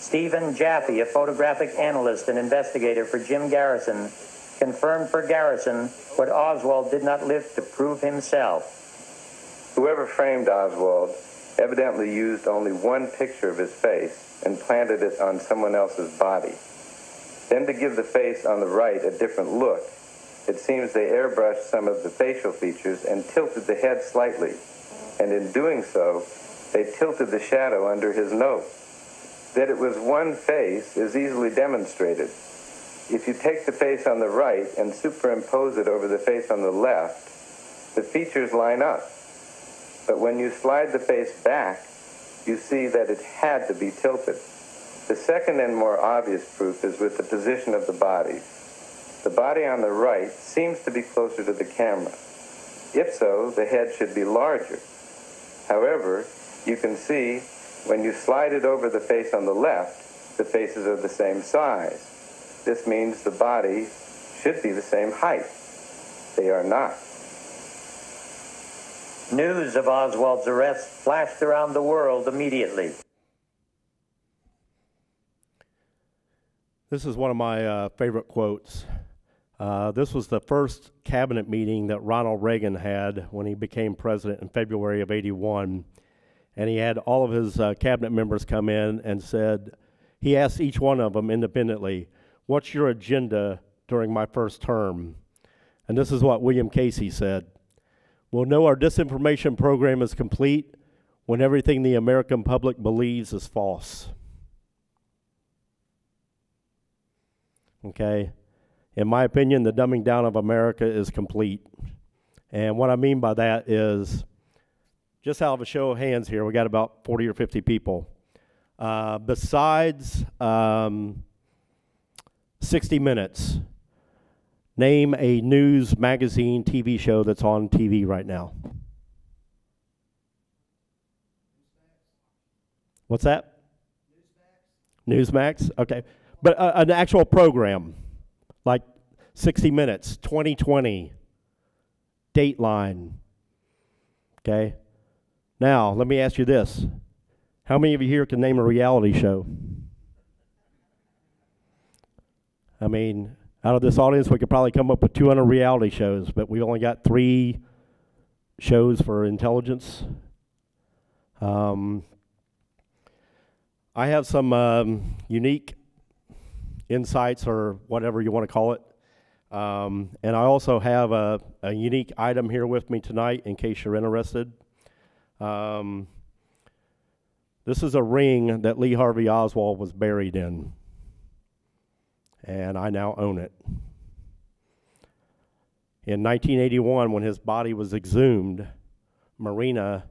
Stephen Jaffe, a photographic analyst and investigator for Jim Garrison, confirmed for Garrison what Oswald did not live to prove himself. Whoever framed Oswald evidently used only one picture of his face and planted it on someone else's body. Then, to give the face on the right a different look, it seems they airbrushed some of the facial features and tilted the head slightly. And in doing so, they tilted the shadow under his nose. That it was one face is easily demonstrated. If you take the face on the right and superimpose it over the face on the left, the features line up. But when you slide the face back, you see that it had to be tilted. The second and more obvious proof is with the position of the body. The body on the right seems to be closer to the camera. If so, the head should be larger. However, you can see when you slide it over the face on the left, the faces are the same size. This means the body should be the same height. They are not. News of Oswald's arrest flashed around the world immediately. This is one of my favorite quotes. This was the first cabinet meeting that Ronald Reagan had when he became president in February of '81. And he had all of his cabinet members come in and said, he asked each one of them independently, "What's your agenda during my first term?" And this is what William Casey said: "We'll know our disinformation program is complete when everything the American public believes is false." Okay? In my opinion, the dumbing down of America is complete. And what I mean by that is, just out of a show of hands here, we got about 40 or 50 people. Besides 60 Minutes, name a news magazine TV show that's on TV right now. What's that? Newsmax? Okay. But an actual program, like 60 Minutes, 2020, Dateline. Okay? Now, let me ask you this. How many of you here can name a reality show? I mean, out of this audience, we could probably come up with 200 reality shows, but we only got 3 shows for intelligence. I have some unique insights, or whatever you want to call it. And I also have a unique item here with me tonight in case you're interested. This is a ring that Lee Harvey Oswald was buried in, and I now own it. In 1981, when his body was exhumed, Marina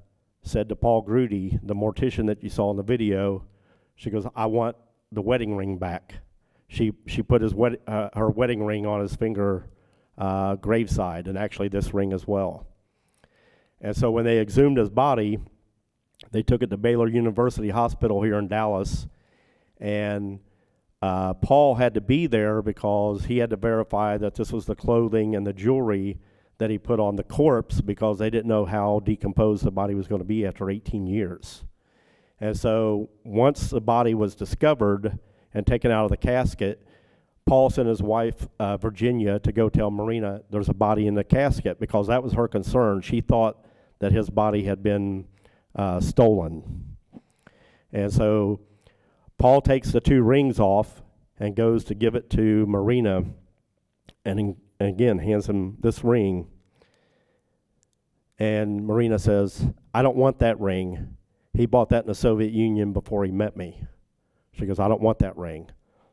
said to Paul Grudy, the mortician that you saw in the video, she goes, "I want the wedding ring back." She put her wedding ring on his finger graveside, and actually this ring as well. And so when they exhumed his body, they took it to Baylor University Hospital here in Dallas, and Paul had to be there because he had to verify that this was the clothing and the jewelry that he put on the corpse, because they didn't know how decomposed the body was going to be after 18 years. And so once the body was discovered and taken out of the casket, Paul sent his wife, Virginia, to go tell Marina there's a body in the casket, because that was her concern. She thought that his body had been stolen. And so Paul takes the 2 rings off and goes to give it to Marina, and again hands him this ring. And Marina says, "I don't want that ring. He bought that in the Soviet Union before he met me." She goes, "I don't want that ring."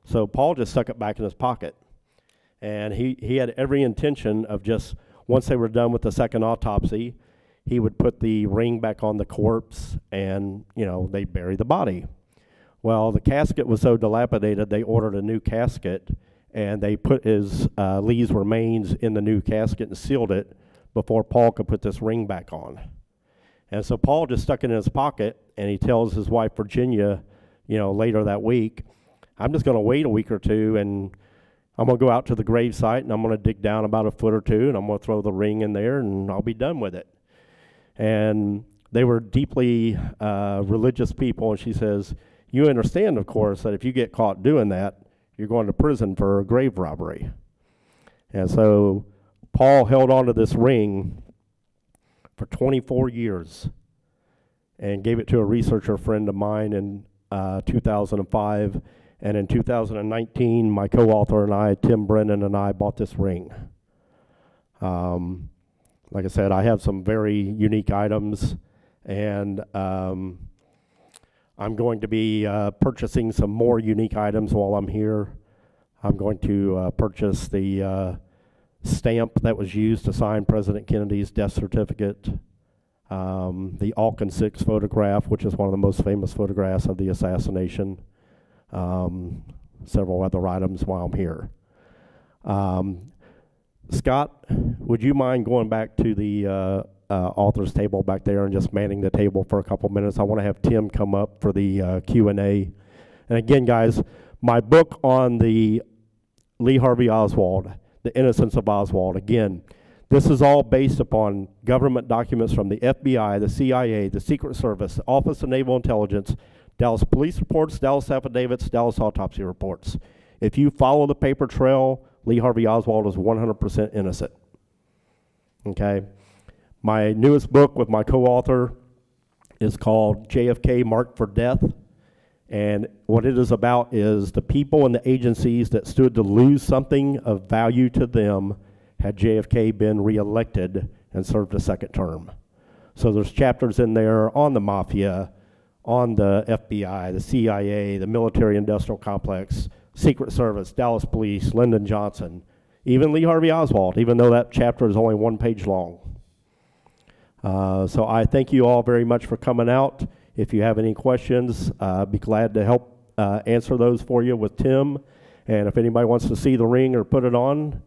So Paul just stuck it back in his pocket. And he had every intention of just, once they were done with the second autopsy, he would put the ring back on the corpse and, they'd bury the body. Well, the casket was so dilapidated, they ordered a new casket, and they put Lee's remains in the new casket and sealed it before Paul could put this ring back on. And so Paul just stuck it in his pocket, and he tells his wife, Virginia, later that week, "I'm just going to wait a week or two, and I'm going to go out to the grave site, and I'm going to dig down about a foot or two, and I'm going to throw the ring in there, and I'll be done with it." And they were deeply religious people, and she says, "You understand, of course, that if you get caught doing that, you're going to prison for grave robbery." And so Paul held on to this ring for 24 years and gave it to a researcher friend of mine in 2005. And in 2019, my co-author and I, Tim Brennan, and I bought this ring. Like I said, I have some very unique items, and I'm going to be purchasing some more unique items while I'm here. I'm going to purchase the stamp that was used to sign President Kennedy's death certificate, the Alkin 6 photograph, which is one of the most famous photographs of the assassination, several other items while I'm here. Scott, would you mind going back to the author's table back there and just manning the table for a couple minutes? I want to have Tim come up for the Q&A. And again, guys, my book on the Lee Harvey Oswald, The Innocence of Oswald, again, this is all based upon government documents from the FBI, the CIA, the Secret Service, the Office of Naval Intelligence, Dallas police reports, Dallas affidavits, Dallas autopsy reports. If you follow the paper trail, Lee Harvey Oswald is 100% innocent. Okay? My newest book with my co-author is called JFK Marked for Death. And what it is about is the people and the agencies that stood to lose something of value to them had JFK been reelected and served a second term. So there's chapters in there on the mafia, on the FBI, the CIA, the military-industrial complex, Secret Service, Dallas Police, Lyndon Johnson, even Lee Harvey Oswald, even though that chapter is only 1 page long. So I thank you all very much for coming out. If you have any questions, I'd be glad to help answer those for you with Tim. And if anybody wants to see the ring or put it on,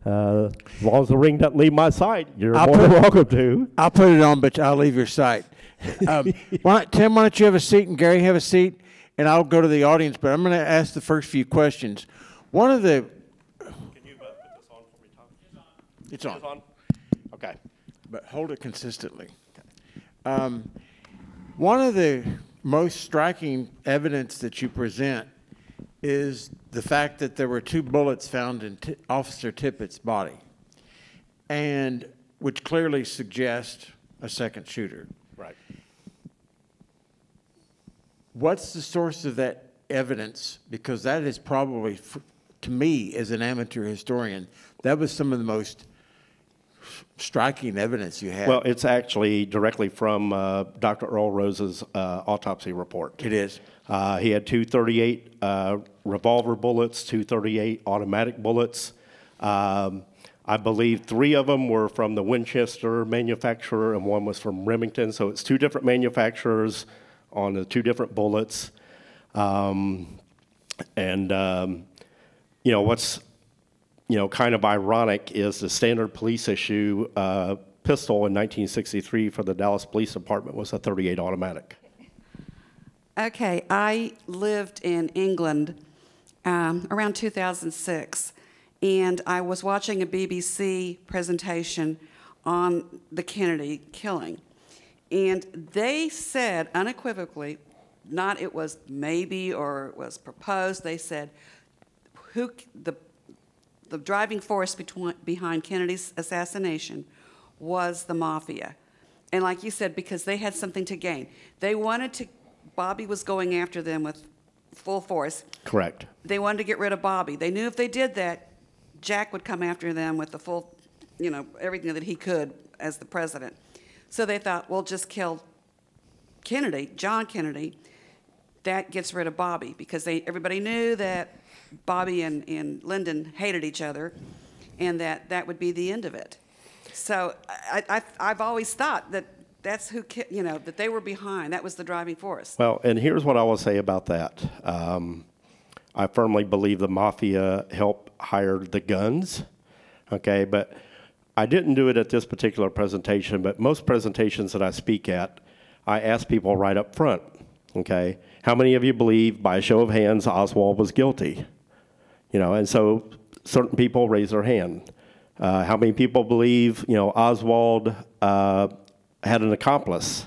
as long as the ring doesn't leave my sight, you're more than welcome to. I'll put it on, but I'll leave your sight. Tim, why don't you have a seat and Gary have a seat, and I'll go to the audience, but I'm going to ask the first few questions. One of the... Can you put this on for me, Tom? It's on. It's on? Okay. But hold it consistently. Okay. One of the most striking evidence that you present is the fact that there were 2 bullets found in Officer Tippett's body, and which clearly suggest a second shooter. Right. What's the source of that evidence? Because that is probably, to me, as an amateur historian, that was some of the most striking evidence you have. Well, it's actually directly from Dr. Earl Rose's autopsy report. It is. He had 2 .38 revolver bullets, 2 .38 automatic bullets. I believe 3 of them were from the Winchester manufacturer and 1 was from Remington. So it's 2 different manufacturers on the 2 different bullets. What's kind of ironic is the standard police issue pistol in 1963 for the Dallas Police Department was a .38 automatic. Okay, I lived in England around 2006, and I was watching a BBC presentation on the Kennedy killing, and they said unequivocally, not it was maybe or it was proposed, they said the driving force behind Kennedy's assassination was the mafia. And like you said, because they had something to gain. They wanted to, Bobby was going after them with full force. Correct. They wanted to get rid of Bobby. They knew if they did that, Jack would come after them with the full, everything that he could as the president. So they thought, we'll just kill Kennedy, John Kennedy. That gets rid of Bobby, because everybody knew that Bobby and Lyndon hated each other, and that would be the end of it. So I've always thought that that's who, that they were behind. That was the driving force. Well, and here's what I will say about that. I firmly believe the mafia helped hire the guns, okay? But I didn't do it at this particular presentation, but most presentations that I speak at, I ask people right up front, okay? How many of you believe, by a show of hands, Oswald was guilty? And so certain people raise their hand. How many people believe, Oswald had an accomplice?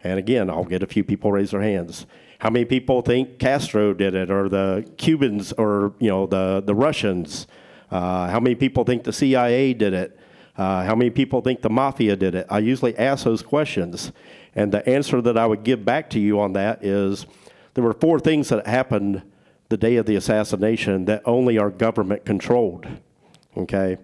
And again, I'll get a few people raise their hands. How many people think Castro did it, or the Cubans, or the Russians? How many people think the CIA did it? How many people think the mafia did it? I usually ask those questions, and the answer that I would give back to you on that is there were 4 things that happened the day of the assassination that only our government controlled. Okay.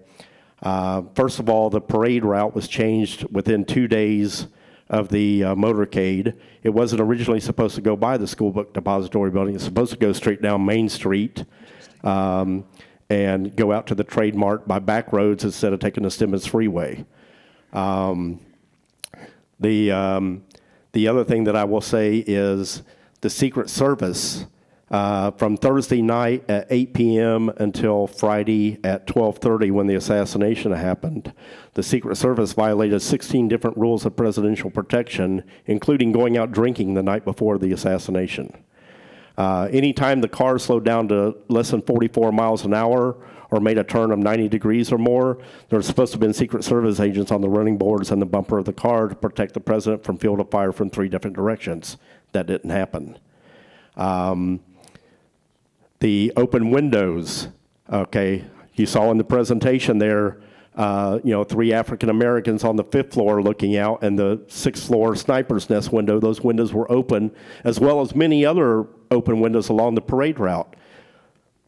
First of all, the parade route was changed within 2 days of the motorcade. It wasn't originally supposed to go by the school book depository building. It's supposed to go straight down Main Street and go out to the Trade Mart by back roads instead of taking the Stemmons Freeway. The other thing that I will say is the Secret Service, from Thursday night at 8 p.m. until Friday at 12:30 when the assassination happened, the Secret Service violated 16 different rules of presidential protection, including going out drinking the night before the assassination. Anytime the car slowed down to less than 44 miles an hour or made a turn of 90 degrees or more, there were supposed to have been Secret Service agents on the running boards and the bumper of the car to protect the president from field of fire from 3 different directions. That didn't happen. The open windows, okay, you saw in the presentation there, 3 African Americans on the 5th floor looking out, and the 6th floor sniper's nest window, those windows were open, as well as many other open windows along the parade route.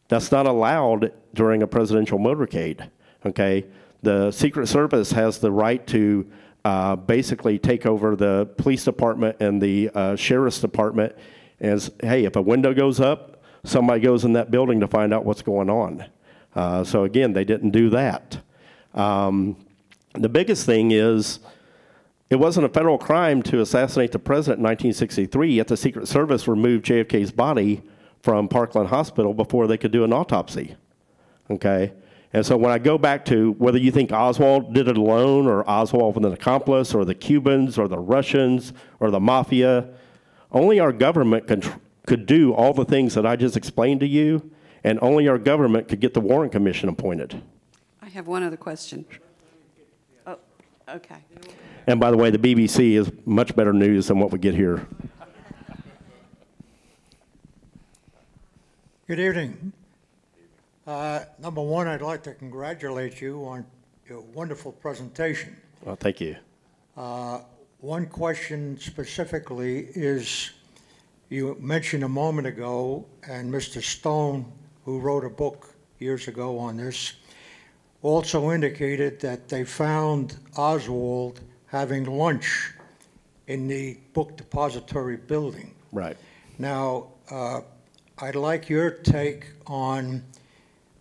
That's not allowed during a presidential motorcade, okay? The Secret Service has the right to basically take over the police department and the sheriff's department, and hey, if a window goes up, somebody goes in that building to find out what's going on. So again, they didn't do that. The biggest thing is, it wasn't a federal crime to assassinate the president in 1963, yet the Secret Service removed JFK's body from Parkland Hospital before they could do an autopsy, okay? And so when I go back to whether you think Oswald did it alone, or Oswald with an accomplice, or the Cubans, or the Russians, or the mafia, only our government could do all the things that I just explained to you, and only our government could get the Warren Commission appointed. I have one other question. Oh, okay. And by the way, the BBC is much better news than what we get here. Good evening. Number one, I'd like to congratulate you on your wonderful presentation. Well, thank you. One question specifically is, you mentioned a moment ago, and Mr. Stone, who wrote a book years ago on this, also indicated that they found Oswald having lunch in the book depository building. Right. Now, I'd like your take on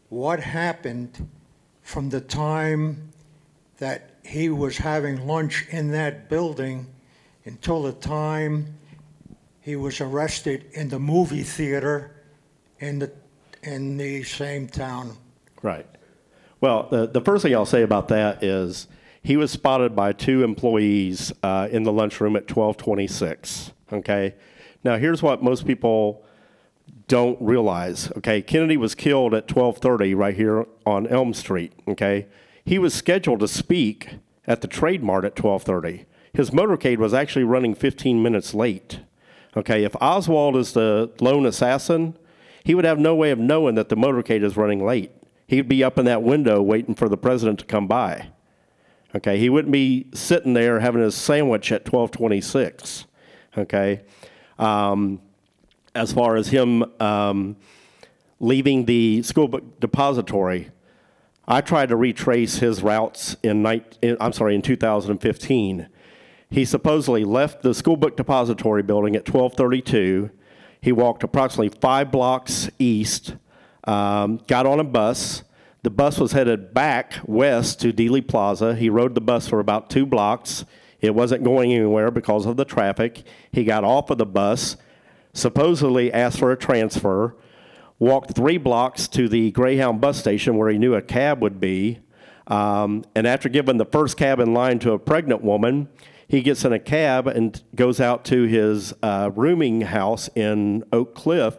what happened from the time that he was having lunch in that building until the time he was arrested in the movie theater in the same town. Right. Well, the first thing I'll say about that is he was spotted by 2 employees in the lunchroom at 12:26, okay? Now, here's what most people don't realize, okay? Kennedy was killed at 12:30 right here on Elm Street, okay? He was scheduled to speak at the Trade Mart at 12:30. His motorcade was actually running 15 minutes late, okay? If Oswald is the lone assassin, he would have no way of knowing that the motorcade is running late. He'd be up in that window waiting for the president to come by, Okay, he wouldn't be sitting there having his sandwich at 12:26. Okay, as far as him leaving the school book depository, I tried to retrace his routes in 2015. He supposedly left the school book depository building at 12:32. He walked approximately 5 blocks east, got on a bus. The bus was headed back west to Dealey Plaza. He rode the bus for about 2 blocks. It wasn't going anywhere because of the traffic. He got off of the bus, supposedly asked for a transfer, walked 3 blocks to the Greyhound bus station where he knew a cab would be. And after giving the first cab in line to a pregnant woman, he gets in a cab and goes out to his rooming house in Oak Cliff.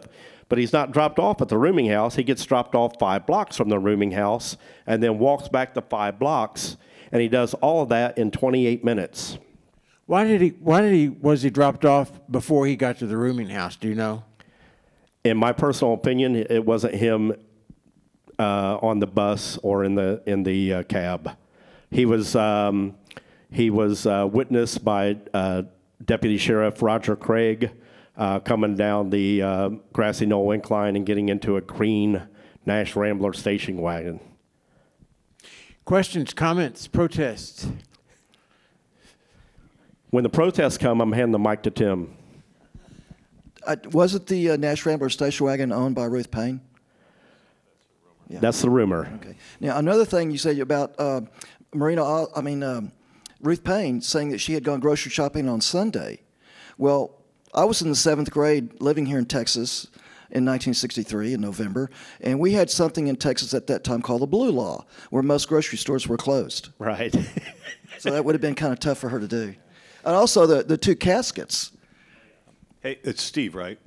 But he's not dropped off at the rooming house. He gets dropped off 5 blocks from the rooming house and then walks back the 5 blocks. And he does all of that in 28 minutes. Was he dropped off before he got to the rooming house? Do you know? In my personal opinion, it wasn't him on the bus or in the cab. He was witnessed by Deputy Sheriff Roger Craig coming down the Grassy Knoll incline and getting into a green Nash Rambler station wagon. Questions, comments, protests? When the protests come, I'm handing the mic to Tim. Wasn't the Nash Rambler station wagon owned by Ruth Payne? Yeah. That's the rumor. Okay. Now, another thing you said about Ruth Payne saying that she had gone grocery shopping on Sunday. Well, I was in the 7th grade living here in Texas in 1963 in November, and we had something in Texas at that time called the Blue Law, where most grocery stores were closed. Right. So that would have been kind of tough for her to do. And also the 2 caskets. Hey, it's Steve, right?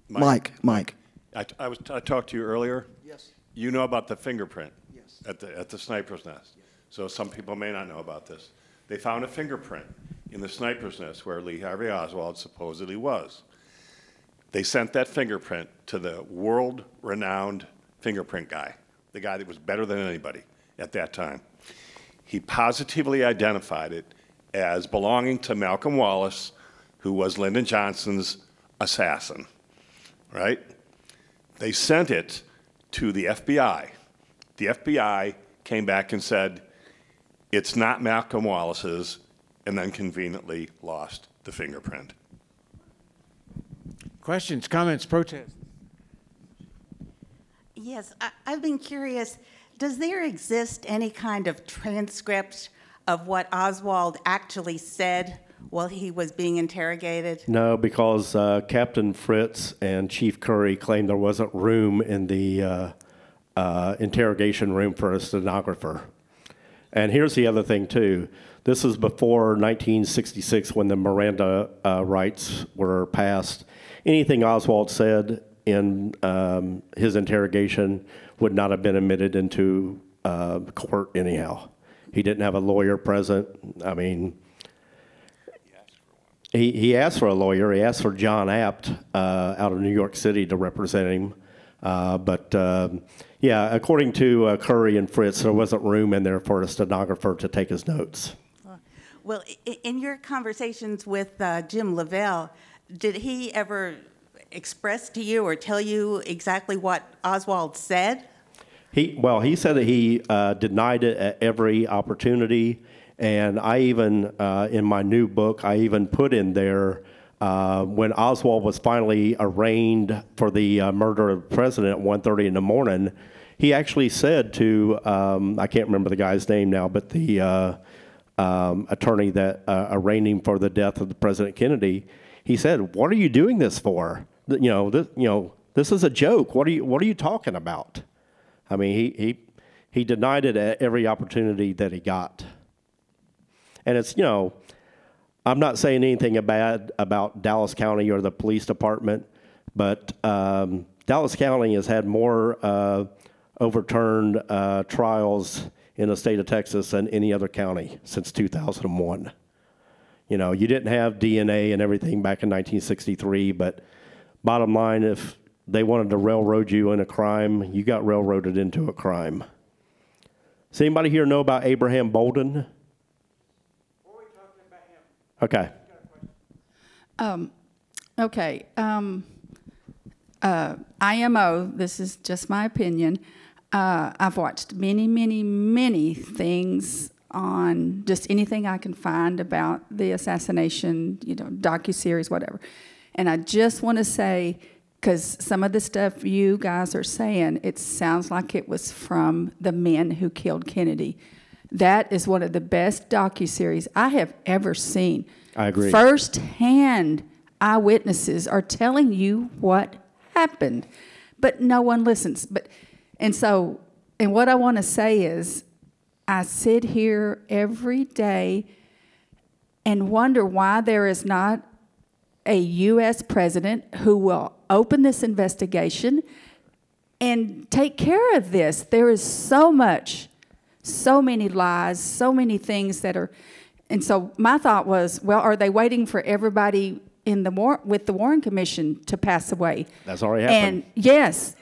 Mike. I talked to you earlier. Yes. You know about the fingerprint. Yes. At the sniper's nest. Yes. So some people may not know about this. They found a fingerprint in the sniper's nest where Lee Harvey Oswald supposedly was. They sent that fingerprint to the world-renowned fingerprint guy, the guy that was better than anybody at that time. He positively identified it as belonging to Malcolm Wallace, who was Lyndon Johnson's assassin, right? They sent it to the FBI. The FBI came back and said, it's not Malcolm Wallace's, and then conveniently lost the fingerprint. Questions, comments, protests? Yes, I've been curious, does there exist any kind of transcript of what Oswald actually said while he was being interrogated? No, because Captain Fritz and Chief Curry claimed there wasn't room in the interrogation room for a stenographer. And here's the other thing, too. This is before 1966 when the Miranda rights were passed. Anything Oswald said in his interrogation would not have been admitted into court anyhow. He didn't have a lawyer present. I mean, he asked for a lawyer. He asked for John Apt out of New York City to represent him. Yeah, according to Curry and Fritz, there wasn't room in there for a stenographer to take his notes. Well, in your conversations with Jim Lavelle, did he ever express to you or tell you exactly what Oswald said? He said that he denied it at every opportunity, and I even, in my new book, I even put in there when Oswald was finally arraigned for the murder of the president at 1:30 in the morning, he actually said to, I can't remember the guy's name now, but the attorney that arraigned him for the death of the President Kennedy, he said, "What are you doing this for? This is a joke. What are you talking about?" I mean, he denied it at every opportunity that he got. And it's, I'm not saying anything bad about Dallas County or the police department, but Dallas County has had more overturned trials in the state of Texas than any other county since 2001. You didn't have DNA and everything back in 1963, but bottom line, if they wanted to railroad you in a crime, you got railroaded into a crime. Does anybody here know about Abraham Bolden? Okay. Okay. IMO, this is just my opinion. I've watched many, many, many things on just anything I can find about the assassination, docuseries, whatever. And I just want to say, because some of the stuff you guys are saying, it sounds like it was from the men who killed Kennedy. That is one of the best docuseries I have ever seen. I agree. First-hand eyewitnesses are telling you what happened, but no one listens. And what I want to say is, I sit here every day and wonder why there is not a U.S. president who will open this investigation and take care of this. There is so many lies, so many things that are, and so my thought was, well, are they waiting for everybody with the Warren Commission to pass away? That's already happened. And yes,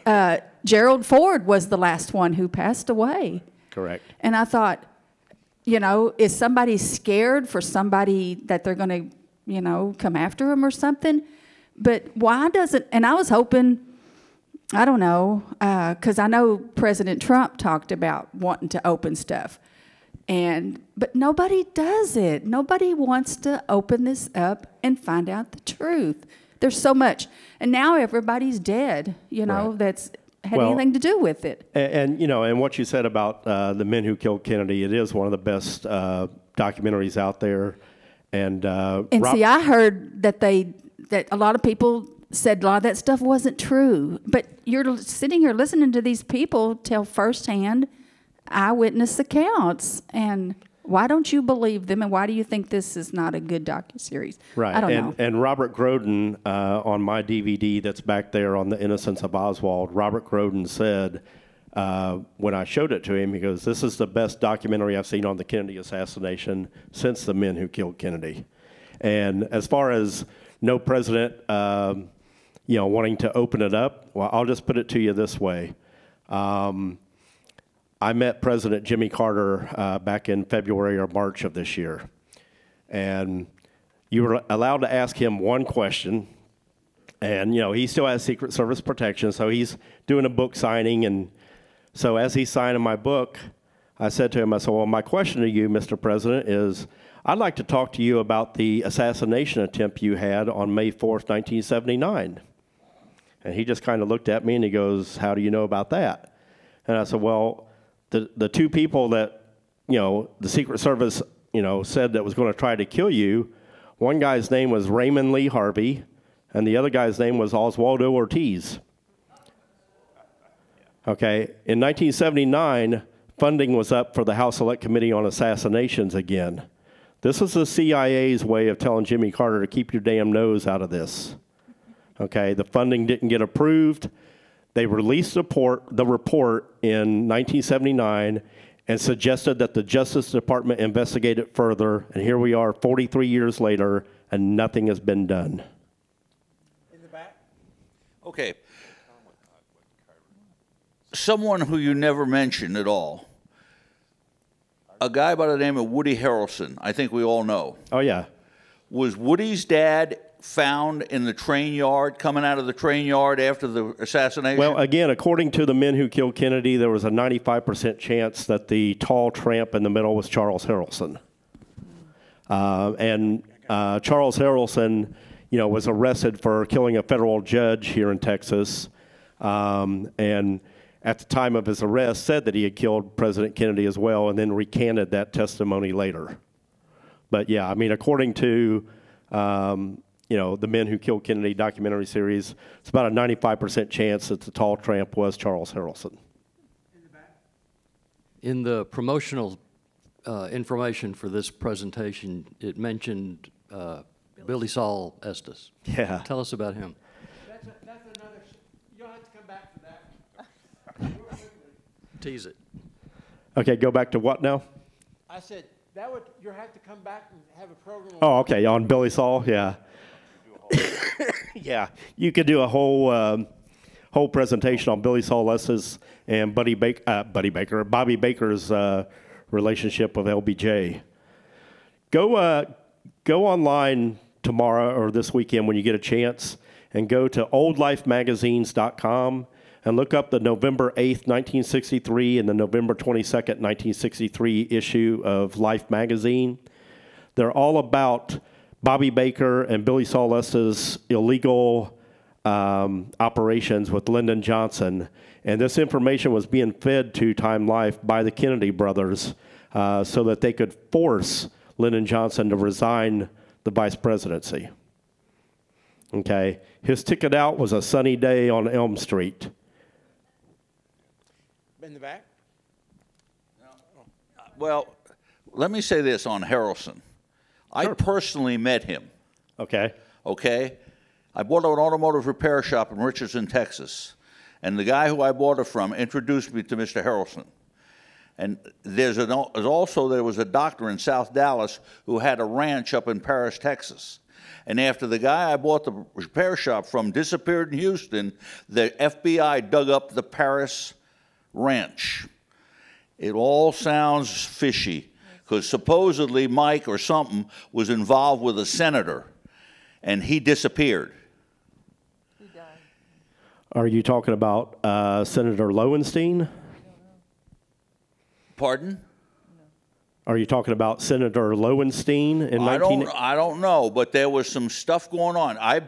Gerald Ford was the last one who passed away. Correct. And I thought, is somebody scared for somebody that they're going to, come after him or something? But why doesn't, and I was hoping, I don't know, because I know President Trump talked about wanting to open stuff. But nobody does it. Nobody wants to open this up and find out the truth. There's so much. And now everybody's dead, Right. that's had anything to do with it. And what you said about the men who killed Kennedy, it is one of the best documentaries out there. And see, I heard that a lot of people said a lot of that stuff wasn't true. But you're sitting here listening to these people tell firsthand eyewitness accounts, and why don't you believe them, and why do you think this is not a good docuseries? Right. I don't know. And Robert Groden, on my DVD that's back there on The Innocence of Oswald, Robert Groden said, when I showed it to him, he goes, "This is the best documentary I've seen on the Kennedy assassination since the men who killed Kennedy." And as far as no president, wanting to open it up, well, I'll just put it to you this way. I met President Jimmy Carter back in February or March of this year. And you were allowed to ask him one question. And, he still has Secret Service protection, so he's doing a book signing. And so as he's signing my book, I said to him, I said, well, my question to you, Mr. President, is I'd like to talk to you about the assassination attempt you had on May 4th, 1979. And he just kind of looked at me and he goes, how do you know about that? And I said, well, the two people that, the Secret Service, said that was going to try to kill you, one guy's name was Raymond Lee Harvey, and the other guy's name was Oswaldo Ortiz. Okay, in 1979, funding was up for the House Select Committee on Assassinations again. This was the CIA's way of telling Jimmy Carter to keep your damn nose out of this. Okay, the funding didn't get approved. They released the report in 1979 and suggested that the Justice Department investigate it further, and here we are 43 years later, and nothing has been done. In the back? Okay. Someone who you never mentioned at all, a guy by the name of Woody Harrelson, I think we all know. Oh, yeah. Was Woody's dad found in the train yard, coming out of the train yard after the assassination? Well, again, according to the men who killed Kennedy, there was a 95% chance that the tall tramp in the middle was Charles Harrelson. Charles Harrelson, was arrested for killing a federal judge here in Texas, and at the time of his arrest said that he had killed President Kennedy as well, and then recanted that testimony later. But yeah, I mean, according to the Men Who Killed Kennedy documentary series, it's about a 95% chance that the tall tramp was Charles Harrelson. In the promotional information for this presentation, it mentioned Billy Saul Estes. Yeah. Tell us about him. That's another, you'll have to come back for that. Tease it. Okay, go back to what now? I said, you'll have to come back and have a program. Oh, okay, on Billy Saul, yeah. Yeah, you could do a whole whole presentation on Billy Saul Estes and Bobby Baker's relationship with LBJ. Go online tomorrow or this weekend when you get a chance and go to oldlifemagazines.com and look up the November 8th, 1963 and the November 22nd, 1963 issue of Life magazine. They're all about Bobby Baker and Billy Saul Estes' illegal operations with Lyndon Johnson. And this information was being fed to Time Life by the Kennedy brothers so that they could force Lyndon Johnson to resign the vice presidency. Okay, his ticket out was a sunny day on Elm Street. In the back? Well, let me say this on Harrelson. I personally met him. Okay. Okay? I bought an automotive repair shop in Richardson, Texas. And the guy who I bought it from introduced me to Mr. Harrelson. And there was a doctor in South Dallas who had a ranch up in Paris, Texas. And after the guy I bought the repair shop from disappeared in Houston, the FBI dug up the Paris ranch. It all sounds fishy, because supposedly Mike or something was involved with a senator, and he disappeared. Are you talking about Senator Lowenstein? Pardon? Are you talking about Senator Lowenstein in I don't know, but there was some stuff going on. I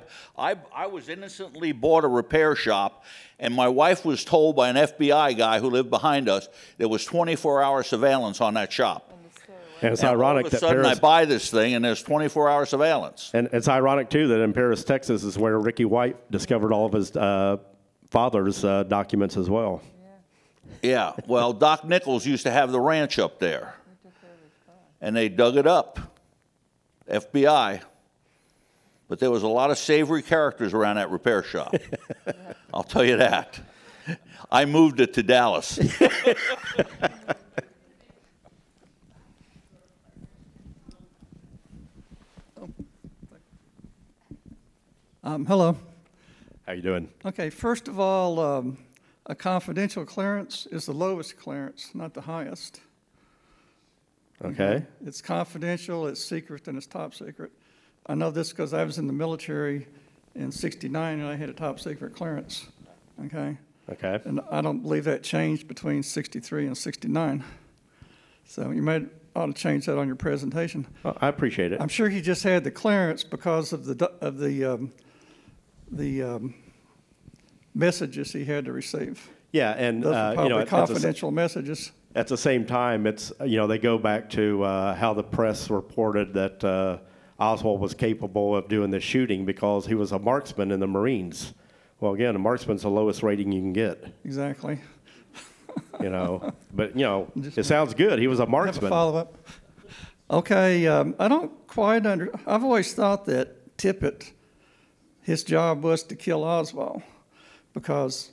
was innocently bought a repair shop, and my wife was told by an FBI guy who lived behind us there was 24-hour surveillance on that shop. And it's ironic that all of a sudden I buy this thing and there's 24-hour surveillance. And it's ironic too that in Paris, Texas, is where Ricky White discovered all of his father's documents as well. Yeah, well, Doc Nichols used to have the ranch up there, and they dug it up, FBI. But there was a lot of savory characters around that repair shop. I'll tell you that. I moved it to Dallas. Hello. How you doing? Okay, first of all, a confidential clearance is the lowest clearance, not the highest. Okay. It's confidential, it's secret, and it's top secret. I know this because I was in the military in '69 and I had a top secret clearance. Okay. Okay. And I don't believe that changed between '63 and '69. So you ought to change that on your presentation. Well, I appreciate it. I'm sure he just had the clearance because of the messages he had to receive. Yeah, and those are probably you know, confidential messages. At the same time, it's they go back to how the press reported that Oswald was capable of doing the shooting because he was a marksman in the Marines. Well, again, a marksman's the lowest rating you can get. Exactly. But it sounds good. He was a marksman. Have a follow-up. Okay, I don't quite I've always thought that Tippit, his job was to kill Oswald, because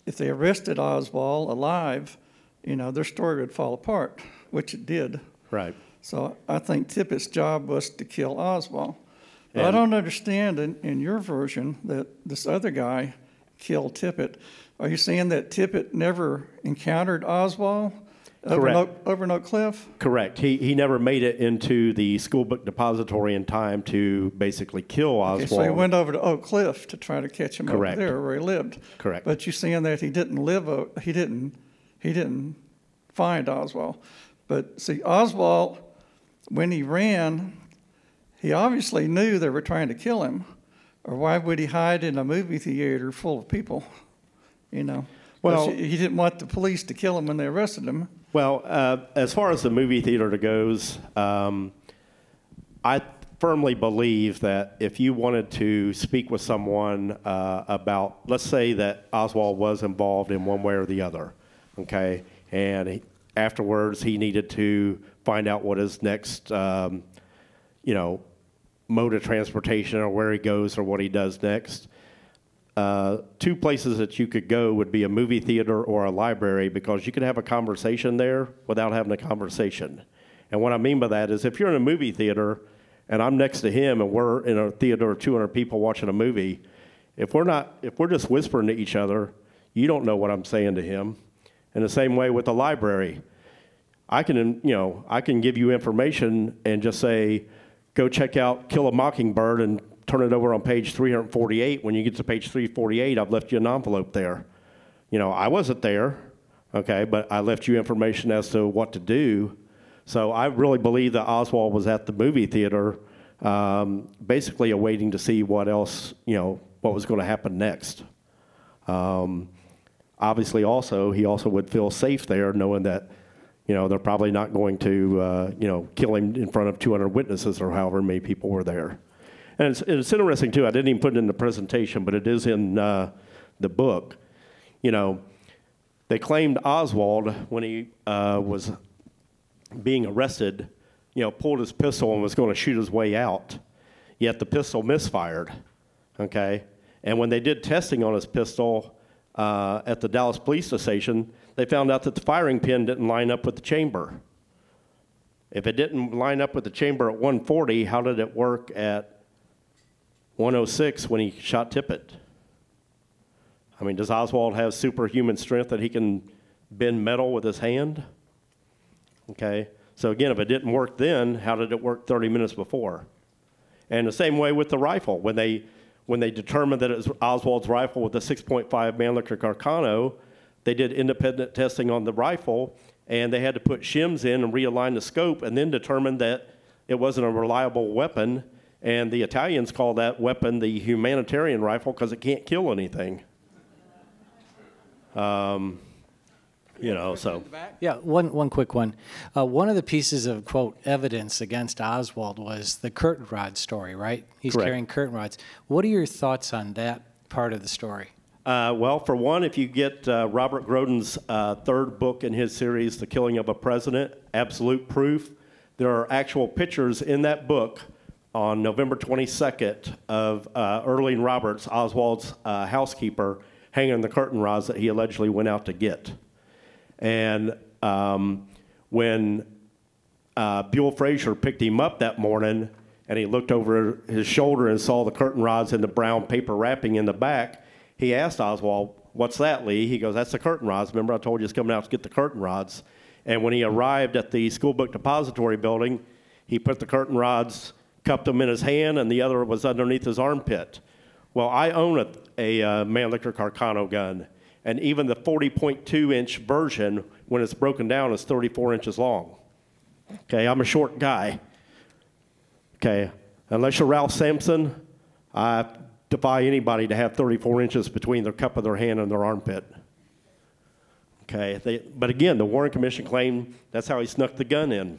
if they arrested Oswald alive, their story would fall apart, which it did. Right. So I think Tippit's job was to kill Oswald. But I don't understand in your version that this other guy killed Tippit. Are you saying that Tippit never encountered Oswald over in Oak Cliff? Correct. He never made it into the school book depository in time to basically kill Oswald. Okay, so he went over to Oak Cliff to try to catch him over there where he lived. Correct. But you're saying that he didn't find Oswald. But see, Oswald, when he ran, he obviously knew they were trying to kill him, or why would he hide in a movie theater full of people? Well, he didn't want the police to kill him when they arrested him. Well, as far as the movie theater goes, I firmly believe that if you wanted to speak with someone about, let's say that Oswald was involved in one way or the other, okay, and afterwards he needed to find out what his next, mode of transportation or where he goes or what he does next. Two places that you could go would be a movie theater or a library, because you could have a conversation there without having a conversation. And what I mean by that is if you're in a movie theater and I'm next to him and we're in a theater of 200 people watching a movie, If we're just whispering to each other, you don't know what I'm saying to him. In the same way with the library, I can give you information and just say, go check out Kill a Mockingbird and turn it over on page 348. When you get to page 348, I've left you an envelope there. I wasn't there, okay, but I left you information as to what to do. So I really believe that Oswald was at the movie theater, basically awaiting to see what else, what was going to happen next. Obviously, he also would feel safe there, knowing that, they're probably not going to, kill him in front of 200 witnesses or however many people were there. And it's interesting, too. I didn't even put it in the presentation, but it is in the book. They claimed Oswald, when he was being arrested, pulled his pistol and was going to shoot his way out. Yet the pistol misfired, okay? And when they did testing on his pistol at the Dallas Police Station, they found out that the firing pin didn't line up with the chamber. If it didn't line up with the chamber at 140, how did it work at 106 when he shot Tippit? I mean, does Oswald have superhuman strength that he can bend metal with his hand? Okay, so again, if it didn't work then, how did it work 30 minutes before? And the same way with the rifle. When they determined that it was Oswald's rifle with the 6.5 Mannlicher Carcano, they did independent testing on the rifle, and they had to put shims in and realign the scope, and then determined that it wasn't a reliable weapon. And the Italians call that weapon the humanitarian rifle because it can't kill anything. So. Yeah, one quick one. One of the pieces of, quote, evidence against Oswald was the curtain rod story, right? He's Correct. Carrying curtain rods. What are your thoughts on that part of the story? Well, for one, if you get Robert Groden's third book in his series, The Killing of a President, Absolute Proof, there are actual pictures in that book on November 22nd of Earlene Roberts, Oswald's housekeeper, hanging the curtain rods that he allegedly went out to get. And when Buell Frazier picked him up that morning and he looked over his shoulder and saw the curtain rods and the brown paper wrapping in the back, he asked Oswald, "What's that, Lee?" He goes, "That's the curtain rods. Remember I told you it's coming out to get the curtain rods." And when he arrived at the school book depository building, he put the curtain rods, cupped them in his hand, and the other was underneath his armpit. Well, I own a Mannlicher Carcano gun. And even the 40.2-inch version, when it's broken down, is 34 inches long. Okay, I'm a short guy. Okay, unless you're Ralph Sampson, I defy anybody to have 34 inches between the cup of their hand and their armpit. Okay, but again, the Warren Commission claimed that's how he snuck the gun in.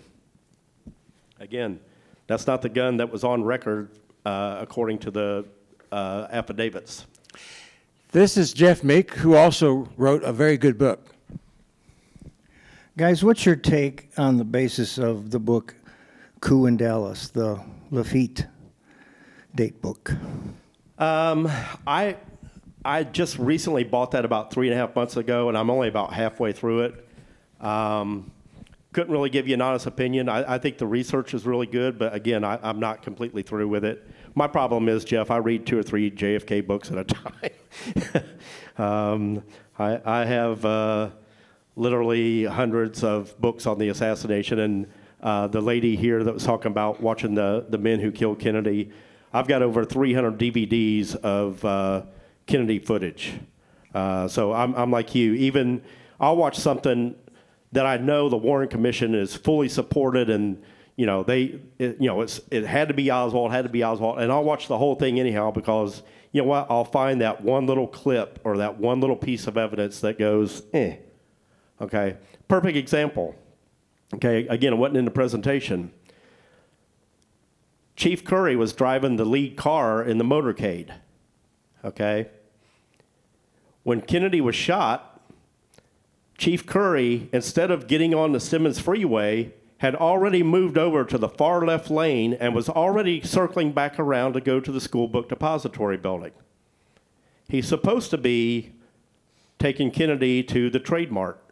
Again, that's not the gun that was on record according to the affidavits. This is Jeff Meek, who also wrote a very good book. Guys, what's your take on the basis of the book Coup in Dallas, the Lafitte date book? I just recently bought that about 3.5 months ago, and I'm only about halfway through it. Couldn't really give you an honest opinion. I think the research is really good, but again, I'm not completely through with it. My problem is, Jeff, I read 2 or 3 JFK books at a time. I have literally hundreds of books on the assassination, and the lady here that was talking about watching the men who killed Kennedy, I've got over 300 DVDs of Kennedy footage. So I'm like you. Even I'll watch something that I know the Warren Commission is fully supported, and it had to be Oswald, and I'll watch the whole thing anyhow because you know what? I'll find that one little clip or that one little piece of evidence that goes, eh. Okay, perfect example. Okay, again, it wasn't in the presentation. Chief Curry was driving the lead car in the motorcade. Okay, when Kennedy was shot, Chief Curry, instead of getting on the Simmons Freeway, had already moved over to the far left lane and was already circling back around to go to the school book depository building. He's supposed to be taking Kennedy to the Trade Mart.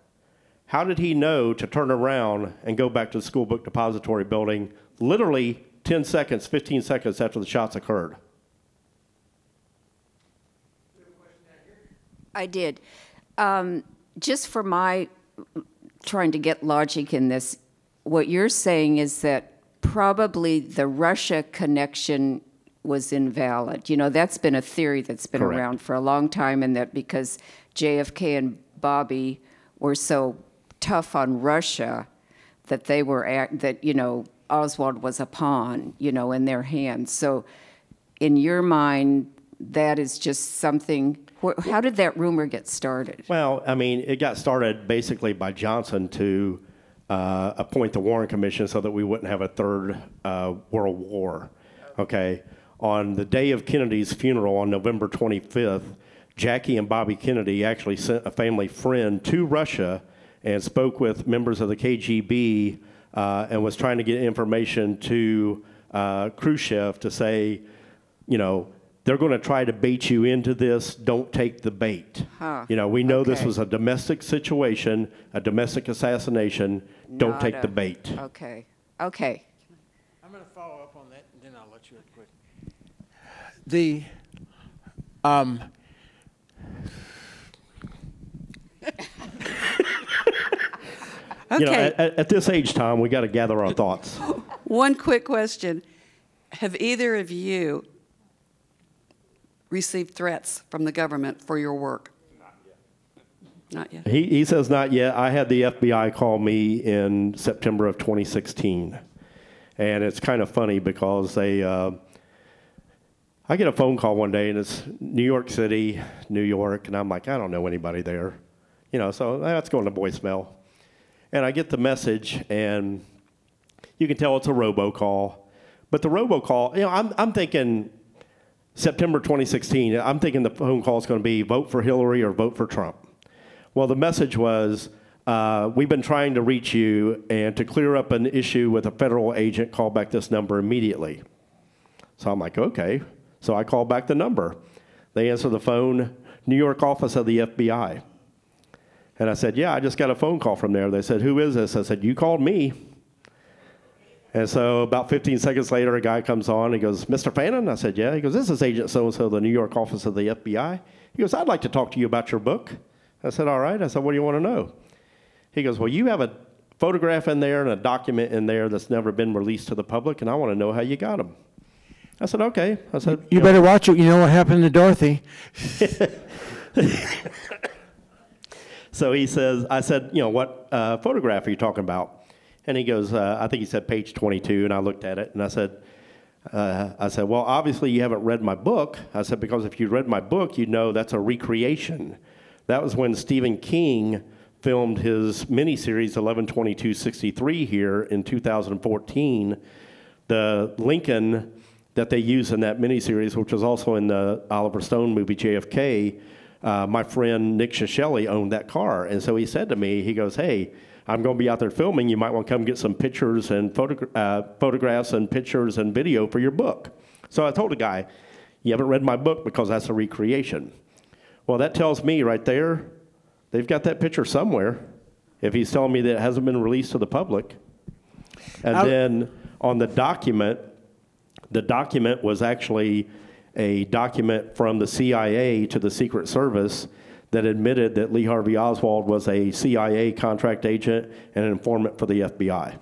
How did he know to turn around and go back to the school book depository building literally 10 seconds, 15 seconds after the shots occurred? I did. Just for my trying to get logic in this, what you're saying is that probably the Russia connection was invalid. You know, that's been a theory that's been Correct. around for a long time, and that because JFK and Bobby were so tough on Russia, that they were that, you know, Oswald was a pawn, you know, in their hands. So in your mind, that is just something. How did that rumor get started? Well, I mean, it got started basically by Johnson to appoint the Warren Commission so that we wouldn't have a third world war. Okay. On the day of Kennedy's funeral on November 25th, Jackie and Bobby Kennedy actually sent a family friend to Russia and spoke with members of the KGB and was trying to get information to Khrushchev to say, you know, they're going to try to bait you into this. Don't take the bait. Huh. You know, we know this Okay. was a domestic situation, a domestic assassination. Don't Not take a- the bait. Okay. Okay. I'm going to follow up on that, and then I'll let you quit. The You know, Okay. at this age, Tom, we got to gather our thoughts. One quick question. Have either of you received threats from the government for your work? Not yet. He says not yet. I had the FBI call me in September of 2016. And it's kind of funny because I get a phone call one day, and it's New York City, New York, and I'm like, I don't know anybody there. You know, so that's going to voicemail. And I get the message, and you can tell it's a robocall. But the robocall, you know, I'm thinking September 2016, I'm thinking the phone call is going to be vote for Hillary or vote for Trump. Well, the message was, we've been trying to reach you, and to clear up an issue with a federal agent, call back this number immediately. So I'm like, okay. So I call back the number. They answer the phone, New York office of the FBI. And I said, yeah, I just got a phone call from there. They said, who is this? I said, you called me. And so about 15 seconds later, a guy comes on. He goes, Mr. Fannin? I said, yeah. He goes, this is Agent so-and-so, the New York office of the FBI. He goes, I'd like to talk to you about your book. I said, all right. I said, what do you want to know? He goes, well, you have a photograph in there and a document in there that's never been released to the public, and I want to know how you got them. I said, okay. I said, you better watch it. You know what happened to Dorothy. So he says, I said, you know, what photograph are you talking about? And he goes, I think he said page 22, and I looked at it, and I said, well, obviously you haven't read my book. I said, because if you read my book, you'd know that's a recreation. That was when Stephen King filmed his miniseries 11/22/63 here in 2014. The Lincoln that they use in that miniseries, which was also in the Oliver Stone movie JFK, my friend Nick Shichelli owned that car. And so he said to me, he goes, hey, I'm going to be out there filming. You might want to come get some pictures and photographs and pictures and video for your book. So I told the guy, you haven't read my book because that's a recreation. Well, that tells me right there, they've got that picture somewhere, if he's telling me that it hasn't been released to the public. And then on the document was actually a document from the CIA to the Secret Service that admitted that Lee Harvey Oswald was a CIA contract agent and an informant for the FBI.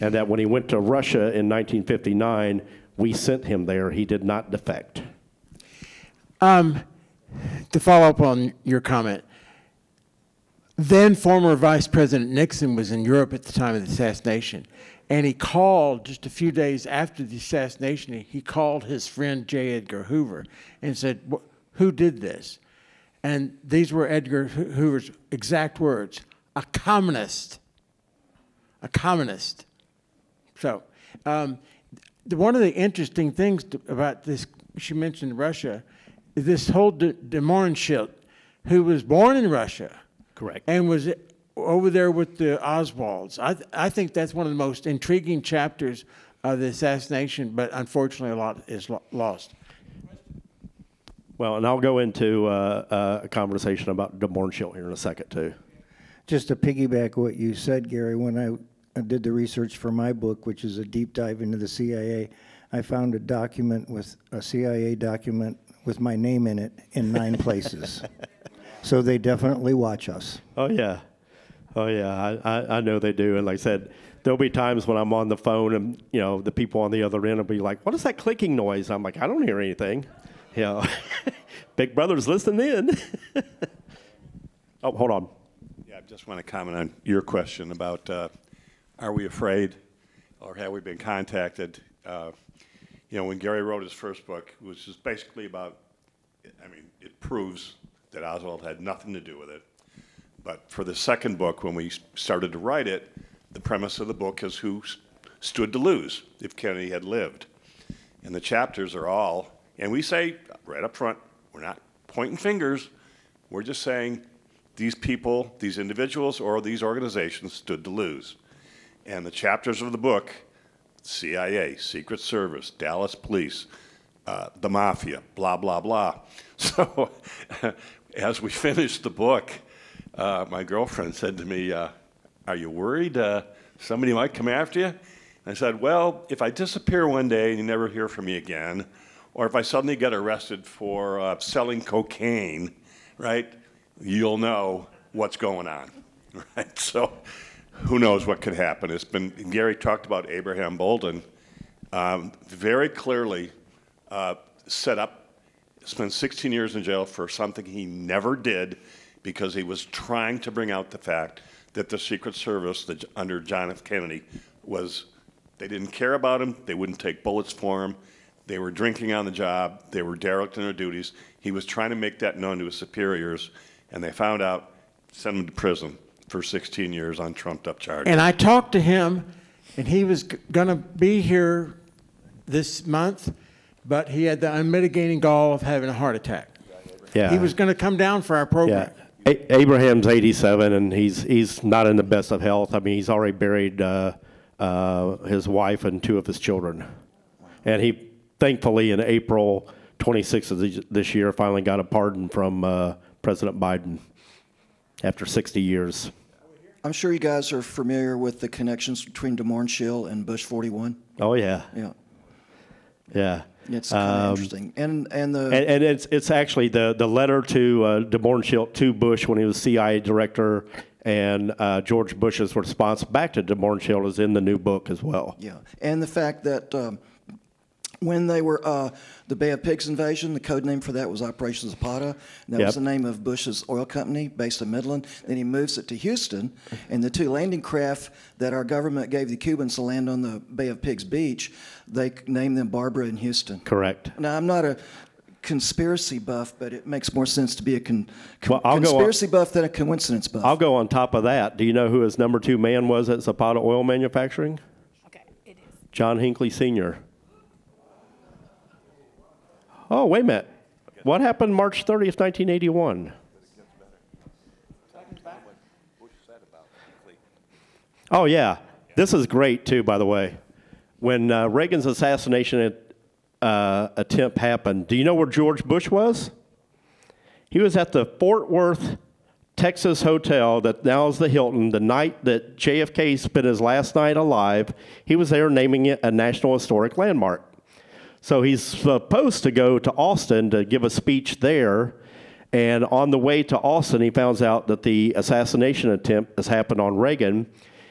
And that when he went to Russia in 1959, we sent him there. He did not defect. To follow up on your comment, then former Vice President Nixon was in Europe at the time of the assassination, and he called just a few days after the assassination, he called his friend J. Edgar Hoover and said, who did this? And these were Edgar Hoover's exact words, a communist. A communist. So one of the interesting things about this, she mentioned Russia, is this whole de Mohrenschildt, who was born in Russia. Correct. And was over there with the Oswalds. I think that's one of the most intriguing chapters of the assassination, but unfortunately a lot is lost. Well, and I'll go into a conversation about de Mohrenschildt here in a second, too. Just to piggyback what you said, Gary, when I did the research for my book, which is a deep dive into the CIA, I found a CIA document with my name in it in 9 places. So they definitely watch us. Oh, yeah. Oh, yeah. I know they do. And like I said, there'll be times when I'm on the phone and, you know, the people on the other end will be like, what is that clicking noise? I'm like, I don't hear anything. You know, Big Brother's listening in. Oh, hold on. Yeah, I just want to comment on your question about are we afraid or have we been contacted? You know, when Gary wrote his first book, it was just basically about, I mean, it proves that Oswald had nothing to do with it. But for the second book, when we started to write it, the premise of the book is who stood to lose if Kennedy had lived. And the chapters are all, and we say right up front, we're not pointing fingers, we're just saying these people, these individuals, or these organizations stood to lose. And the chapters of the book, CIA, Secret Service, Dallas Police, the Mafia, blah, blah, blah. So as we finished the book, my girlfriend said to me, are you worried somebody might come after you? And I said, well, if I disappear one day and you never hear from me again, or if I suddenly get arrested for selling cocaine, right, you'll know what's going on, right? So who knows what could happen. It's been, Gary talked about Abraham Bolden, very clearly set up, spent 16 years in jail for something he never did because he was trying to bring out the fact that the Secret Service under John F. Kennedy was, they didn't care about him, they wouldn't take bullets for him, they were drinking on the job, they were derelict in their duties. He was trying to make that known to his superiors, and they found out, sent him to prison for 16 years on trumped-up charges. And I talked to him, and he was going to be here this month, but he had the unmitigating gall of having a heart attack. Yeah. He was going to come down for our program. Yeah. Abraham's 87, and he's not in the best of health. I mean, he's already buried his wife and 2 of his children. And he, thankfully, in April 26th of this year, finally got a pardon from President Biden after 60 years. I'm sure you guys are familiar with the connections between Des Moines Shield and Bush 41. Oh, yeah. Yeah. Yeah. It's kind of interesting. And it's actually the letter to Des Moines Shield to Bush when he was CIA director, and George Bush's response back to Des Moines Shield is in the new book as well. Yeah, and the fact that when they were the Bay of Pigs invasion, the code name for that was Operation Zapata. And that was the name of Bush's oil company based in Midland. Then he moves it to Houston, and the 2 landing craft that our government gave the Cubans to land on the Bay of Pigs beach, they named them Barbara and Houston. Correct. Now, I'm not a conspiracy buff, but it makes more sense to be a conspiracy buff than a coincidence buff. I'll go on top of that. Do you know who his number 2 man was at Zapata Oil Manufacturing? Okay, it is. John Hinckley Sr. Oh, wait a minute. What happened March 30th, 1981? Oh, yeah. This is great, too, by the way. When Reagan's assassination attempt happened, do you know where George Bush was? He was at the Fort Worth, Texas hotel that now is the Hilton. The night that JFK spent his last night alive, he was there naming it a National Historic Landmark. So he's supposed to go to Austin to give a speech there, and on the way to Austin, he finds out that the assassination attempt has happened on Reagan,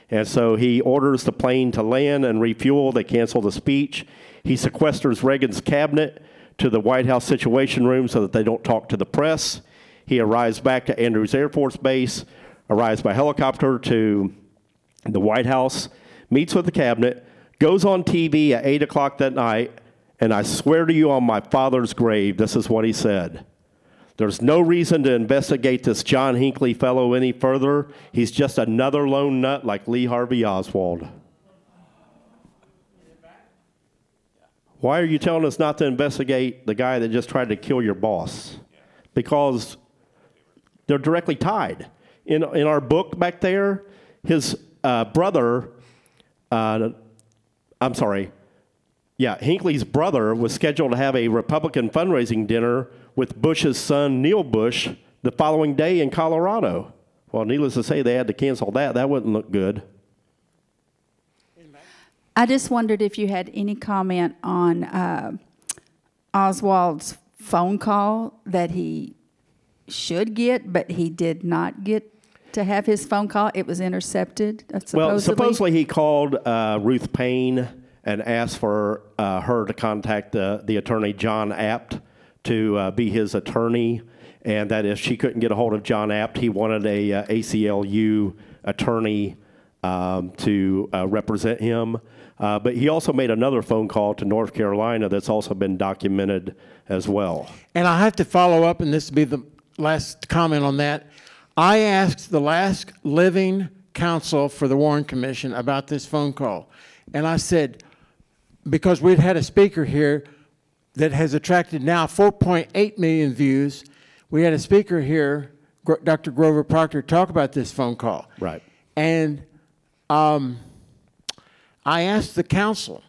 and so he orders the plane to land and refuel. They cancel the speech. He sequesters Reagan's cabinet to the White House Situation Room so that they don't talk to the press. He arrives back to Andrews Air Force Base, arrives by helicopter to the White House, meets with the cabinet, goes on TV at 8 o'clock that night, and I swear to you on my father's grave, this is what he said. There's no reason to investigate this John Hinckley fellow any further. He's just another lone nut like Lee Harvey Oswald. Why are you telling us not to investigate the guy that just tried to kill your boss? Because they're directly tied. In our book back there, his brother, Hinckley's brother was scheduled to have a Republican fundraising dinner with Bush's son, Neil Bush, the following day in Colorado. Well, needless to say, they had to cancel that. That wouldn't look good. I just wondered if you had any comment on Oswald's phone call that he should get, but he did not get to have his phone call. It was intercepted, supposedly. Well, supposedly he called Ruth Payne and asked for her to contact the attorney John Apt to be his attorney, and that if she couldn't get a hold of John Apt, he wanted a ACLU attorney to represent him. But he also made another phone call to North Carolina that's also been documented as well. And I have to follow up, and this will be the last comment on that. I asked the last living counsel for the Warren Commission about this phone call. And I said, because we'd had a speaker here that has attracted now 4.8 million views, we had a speaker here, Dr. Grover Proctor, talk about this phone call. Right. And I asked the counsel,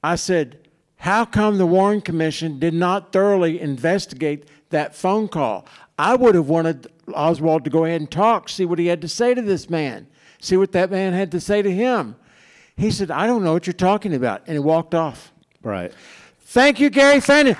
I said, how come the Warren Commission did not thoroughly investigate that phone call? I would have wanted Oswald to go ahead and talk, see what he had to say to this man, see what that man had to say to him. He said, I don't know what you're talking about, and he walked off. Right. Thank you, Gary Fannin.